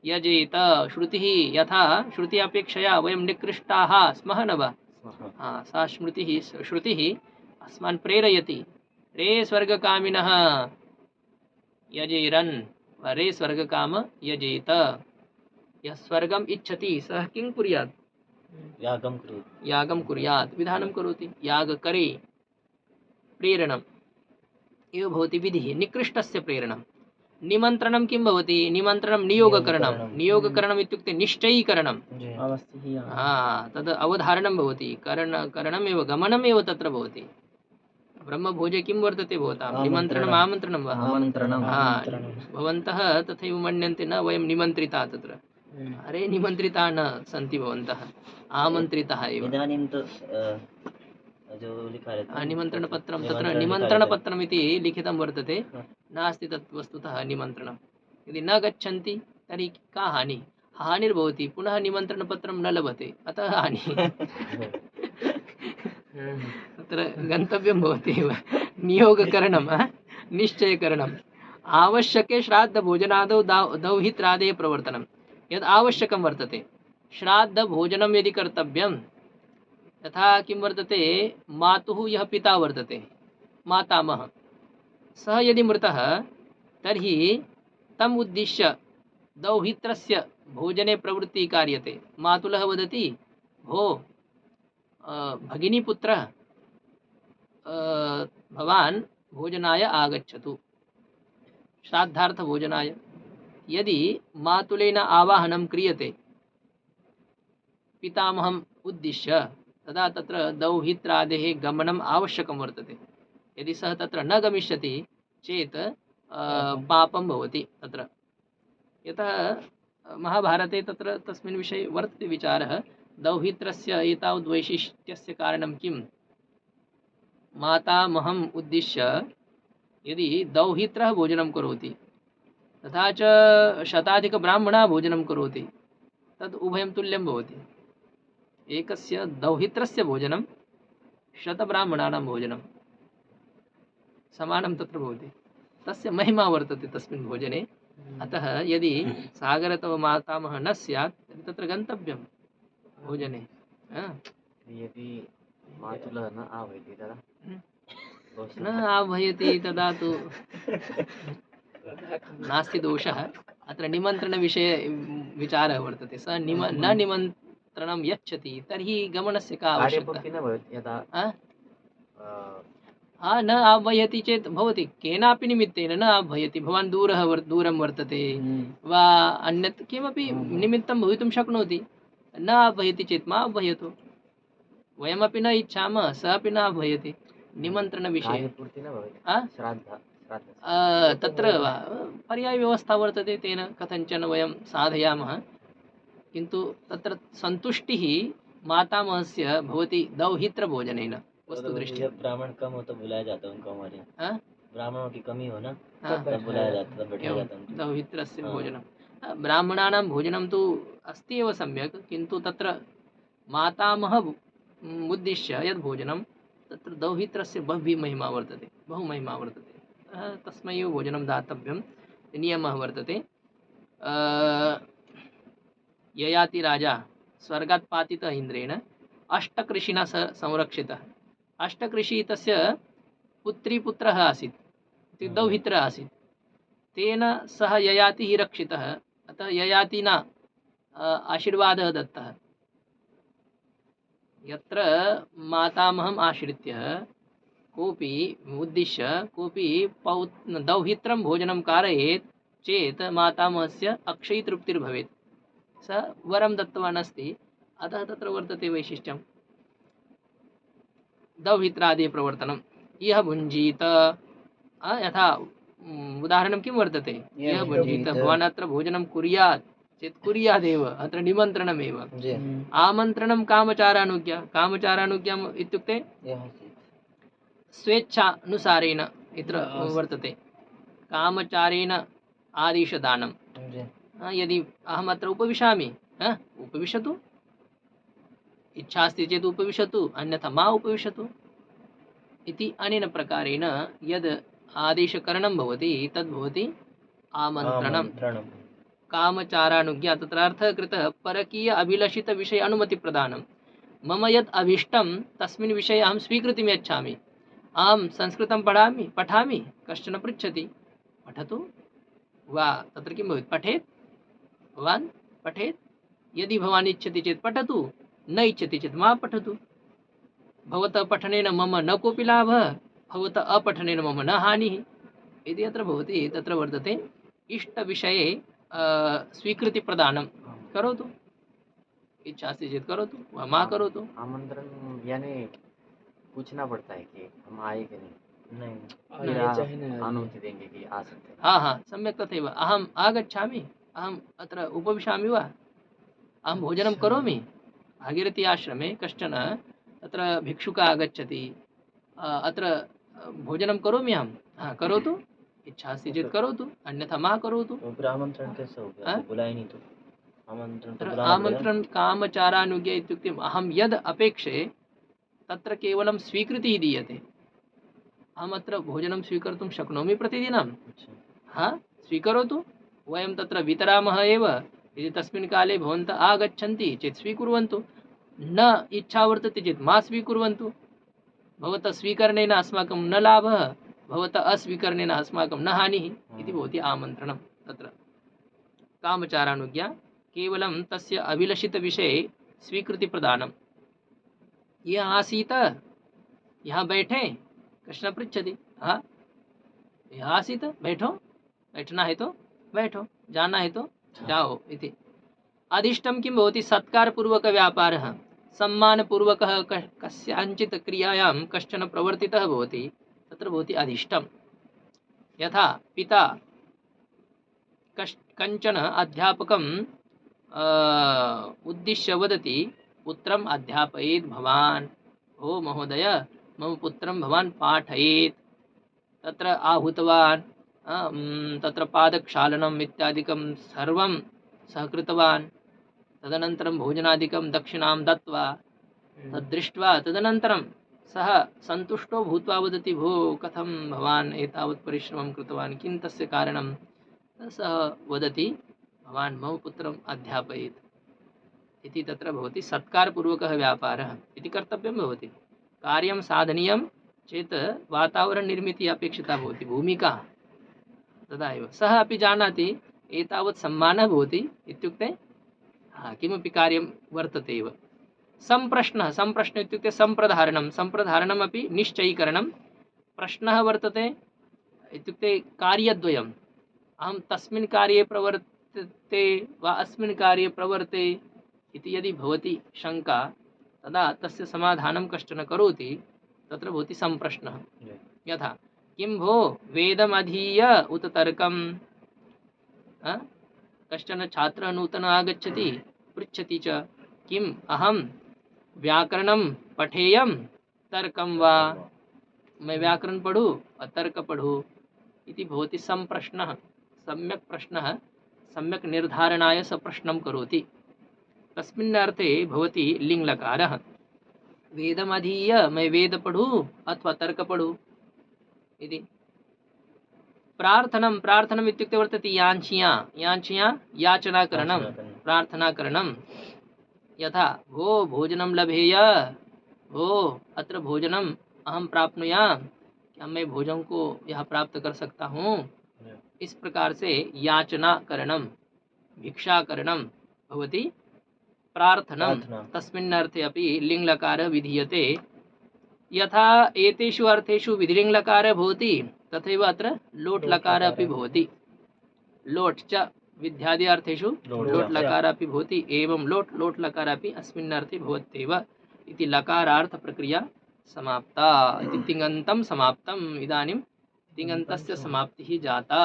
यजेत श्रुतिः, यथा श्रुति अपेक्षया वयं निकृष्टाः स्मः न वा? सा श्रुतिः अस्मान् प्रेरयति। रे स्वर्गकामिनः यजेरन्, रे स्वर्गकाम यजेत। यः स्वर्गम् इच्छति सः किं कुर्यात्? यागं कुर्यात्, विधानं करोति, यागकरे। प्रेरणम् एव भवति विधिः, निकृष्टस्य प्रेरणं। निमन्त्रणं किं भवति? निमन्त्रणं नियोगकरणं। नियोगकरणम् इत्युक्ते निश्चयीकरणं। तद् अवधारणं भवति, करणमेव, गमनमेव तत्र भवति। ब्रह्मभोजे किं वर्तते भवतां? निमन्त्रणम् आमन्त्रणं वा? भवन्तः तथैव मन्यन्ते न वयं निमन्त्रिता तत्र। अरे निमन्त्रिता न सन्ति भवन्तः, आमन्त्रितः एव। इदानीं तु जो लिखा रहता निमन्त्रणपत्रं, तत्र निमन्त्रणपत्रम् इति लिखितं वर्तते, नास्ति तत् वस्तुतः निमन्त्रणं। यदि न गच्छन्ति तर्हि का हानिः? हानिर्भवति, पुनः निमन्त्रणपत्रं न लभते, अतः हानिः। तत्र गन्तव्यं भवति एव। नियोगकरणं, निश्चयकरणम्। आवश्यके श्राद्धभोजनादौ दौहित्रादेः प्रवर्तनं। यद् आवश्यकं वर्तते, श्राद्धभोजनं यदि कर्तव्यं, तथा किं वर्तते, मातुः यः पिता वर्तते, मातामहः, सः यदि मृतः तर्हि तम् उद्दिश्य दौहित्रस्य भोजने प्रवृत्तिः कार्यते। मातुलः वदति, भो भगिनीपुत्रः भवान् भोजनाय आगच्छतु, श्राद्धार्थभोजनाय। यदि मातुलेन आवाहनं क्रियते पितामहम् उद्दिश्य, तदा तत्र दौहित्रादेः गमनम् आवश्यकं वर्तते। यदि सः तत्र न गमिष्यति चेत् पापं भवति तत्र। यतः महाभारते तत्र तस्मिन् विषये वर्तते विचारः, दौहित्रस्य एतावद् वैशिष्ट्यस्य कारणं किं? मातामहम् उद्दिश्य यदि दौहित्रः भोजनं करोति, तथा च शताधिकब्राह्मणाः भोजनं करोति, तद् उभयं तुल्यं भवति। एकस्य दौहित्रस्य भोजनं, शतब्राह्मणानां भोजनं समानं तत्र भवति। तस्य महिमा वर्तते तस्मिन् भोजने। अतः यदि सागरतव मातामहः न स्यात् तर्हि तत्र गन्तव्यं भोजने। यदि मातुलः न आह्वयति तदा न आह्वयति तदा तु नास्ति दोषः। अत्र निमन्त्रणविषये विचारः वर्तते। स न निमन्त्रणं यच्छति तर्हि गमनस्य का आवश्यकता? न आह्वयति चेत् भवति, केनापि निमित्तेन न आह्वयति, भवान् दूरं वर्तते वा अन्यत् किमपि निमित्तं भवितुं शक्नोति, न आह्वयति चेत् मा आह्वयतु। वयमपि न इच्छामः, सः अपि न आह्वयति। निमन्त्रणविषये तत्र पर्यायव्यवस्था वर्तते, तेन कथञ्चन वयं साधयामः। किन्तु तत्र सन्तुष्टिः मातामहस्य भवति दौहित्रभोजनेन। वस्तुदृष्ट्या ब्राह्मण कम हो तो बुलाया जाता है उनको हमारे। ब्राह्मणों की कमी हो ना, तब बुलाया जाता, तब बैठाया जाता है। दौहित्रस्य भोजनं, ब्राह्मणानां भोजनं तु अस्ति एव सम्यक्, किन्तु तत्र मातामह उद्दिश्य यद् भोजनं, तत्र दौहित्रस्य बहुमहिमा वर्तते। तस्मै एव भोजनं दातव्यं, नियमः वर्तते। ययाति राजा स्वर्गात् पातितः इन्द्रेण अष्टकृषिणा संरक्षितः। अष्टकृषिः तस्य पुत्रः आसीत्, दौहित्रः आसीत्, तेन सः ययातिः रक्षितः। अतः ययातिना आशीर्वादः दत्तः। यत्र मातामहम् आश्रित्य कोऽपि उद्दिश्य कोऽपि दौहित्रं भोजनं कारयेत् चेत् मातामहस्य अक्षयतृप्तिर्भवेत्। स वरं दत्तवान् अस्ति, अतः तत्र वर्तते वैशिष्ट्यं। दौहित्रादि प्रवर्तनं। यः भुञ्जीत, यथा उदाहरणं किं वर्तते? यः भुञ्जीत भवान् अत्र भोजनं कुर्यात् चेत् कुर्यादेव, अत्र निमन्त्रणमेव। आमन्त्रणं कामचारानुज्ञा। कामचारानुज्ञाम् इत्युक्ते स्वेच्छानुसारेण इत्र वर्तते। कामचारेण आदेशदानं। यदि अहम् अत्र उपविशामि, उपविशतु, इच्छा अस्ति चेत् उपविशतु, अन्यथा मा उपविशतु इति अनेन प्रकारेण यद् आदेशकरणं भवति तद् भवति आमन्त्रणं। कामचारानुज्ञा, तत्र अर्थः कृतः परकीय अभिलषित विषय अनुमतिप्रदानं। मम यत् अभीष्टं तस्मिन् विषये अहं स्वीकृतिं यच्छामि। अहं संस्कृतं पठामि, कश्चन पृच्छति पठतु वा, तत्र किं भवेत्? पठेत्, भवान् पठेत्। यदि भवान् इच्छति चेत् पठतु, न इच्छति चेत् मा पठतु। भवतः पठनेन मम न कोऽपि लाभः, भवतः अपठनेन मम न हानिः इति अत्र भवति। तत्र वर्तते इष्टविषये स्वीकृतिप्रदानं करोतु, इच्छा अस्ति चेत् करोतु वा मा करोतु। आमंत्रण यानी पूछना पड़ता है कि हम आए कि नहीं, अनुमति देंगे कि आ सकते हैं। हाँ, सम्यक् तथैव। अहम् आगच्छामि, अहम् अत्र उपविशामि वा, अहं भोजनं करोमि। भागीरथी आश्रमे कश्चन तत्र भिक्षुकः आगच्छति, अत्र भोजनं करोमि अहं। करोतु, इच्छा अस्ति चेत् करोतु, अन्यथा मा करोतु। आमंत्रण कैसे हो गया? बुलाया नहीं तो आमन्त्रण कामचारानुज्ञा इत्युक्ते अहं यद् अपेक्षे तत्र केवलं स्वीकृतिः दीयते। अहम् अत्र भोजनं स्वीकर्तुं शक्नोमि प्रतिदिनं, स्वीकरोतु, वयं तत्र वितरामः एव। यदि तस्मिन् काले भवन्तः आगच्छन्ति चेत् स्वीकुर्वन्तु, न इच्छा वर्तते चेत् मा स्वीकुर्वन्तु। भवतः स्वीकरणेन अस्माकं न लाभः, भवतः अस्वीकरणेन अस्माकं न हानिः इति भवति आमन्त्रणं। तत्र कामचारानुज्ञा केवलं तस्य अभिलषितविषये स्वीकृतिप्रदानं। यः आसीत्, यहाँ बैठे, कृष्ण पृच्छति, यः आसीत्, बैठो, बैठना है तो बैठो, जाना है तो जाओ इति। अधिष्टं किं भवति? सत्कारपूर्वकव्यापारः। सम्मानपूर्वकः कस्याञ्चित् क्रियायां कश्चन प्रवर्तितः भवति, तत्र भवति अधिष्टं। यथा पिता कञ्चन अध्यापकम् उद्दिश्य वदति, पुत्रम् अध्यापयेत् भवान्। ओ महोदय, मम पुत्रं भवान् पाठयेत्। तत्र आहूतवान्, तत्र पादक्षालनम् इत्यादिकं सर्वं सः कृतवान्। तदनन्तरं भोजनादिकं दक्षिणां दत्त्वा तद्दृष्ट्वा तदनन्तरं सः सन्तुष्टो भूत्वा वदति, भो कथं भवान् एतावत् परिश्रमं कृतवान्, किं तस्य कारणं? सः वदति, भवान् मम पुत्रम् अध्यापयेत् इति। तत्र भवति सत्कारपूर्वकः व्यापारः इति कर्तव्यं भवति। कार्यं साधनीयं चेत् वातावरणनिर्मितिः अपेक्षिता भवति, भूमिका। तदा एव सः अपि जानाति एतावत् सम्मानः भवति इत्युक्ते किमपि कार्यं वर्तते एव। सम्प्रश्न इत्युक्ते सम्प्रधारणमपि निश्चयीकरणं। प्रश्नः वर्तते इत्युक्ते कार्यद्वयम्। अहं तस्मिन् कार्ये प्रवर्तते वा अस्मिन् कार्ये प्रवर्ते इति यदि भवति शङ्का, तदा तस्य समाधानं कश्चन करोति, तत्र भवति सम्प्रश्नः। यथा किं भो वेदमधीय उत तर्कं? कश्चन छात्रः नूतनः आगच्छति, पृच्छति च, किम् अहं व्याकरणं पठेयं तर्कं वा? मैं व्याकरण पढूं तर्क पढूं इति भवति सम्प्रश्नः। सम्यक् प्रश्नः सम्यक् निर्धारणाय स प्रश्नं करोति। तस्मिन् अर्थे भवति लिङ्लकारः। वेदमधीय मैं वेद पढूं अथवा तर्क पढूं इति। प्रार्थनम् इत्युक्ते वर्तते याञ्छिया याचनाकरणं, प्रार्थनाकरणं। यथा भो भोजनं लभेय, भो अत्र भोजनम् अहं प्राप्नुयाम्, क्या मैं भोजन को यह प्राप्त कर सकता हूँ? इस प्रकार से याचनाकरणं, भिक्षाकरणं भवति प्रार्थनं। तस्मिन् अर्थे अपि लिङ्लकारः विधीयते। यथा एतेषु अर्थेषु विधिलिङ्लकारः भवति, तथैव अत्र लोट् लकारः अपि भवति। लोट् च विद्यादि अर्थेषु लोट् लकारः अपि भवति। एवं लोट् लकारः अपि अस्मिन् अर्थे भवत्येव इति। लकारार्थ प्रक्रिया समाप्ता इति। तिङन्तं समाप्तम् इदानीं तिङन्तस्य समाप्तिः जाता।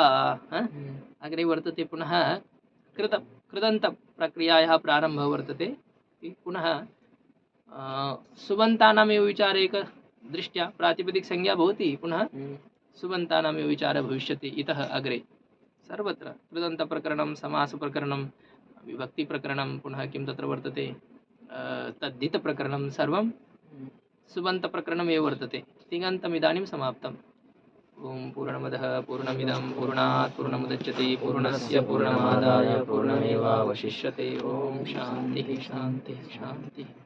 अग्रे वर्तते पुनः कृदन्तप्रक्रियायाः प्रारम्भः वर्तते। पुनः सुबन्तानामेव विचारेक दृष्ट्या प्रातिपदिकसंज्ञा भवति, पुनः सुबन्तानामेव विचारः भविष्यति इतः अग्रे। सर्वत्र कृदन्तप्रकरणं, समासप्रकरणं, विभक्तिप्रकरणं, पुनः किं तत्र वर्तते तद्धितप्रकरणं, सर्वं सुबन्तप्रकरणमेव वर्तते। तिङन्तमिदानीं समाप्तम्। ओम पूर्णमदः पूर्णमिदं पूर्णात् पूर्णमुदच्यते पूर्णस्य पूर्णमादाय पूर्णमेवावशिष्यते। ओम शान्तिः शान्तिः शान्तिः।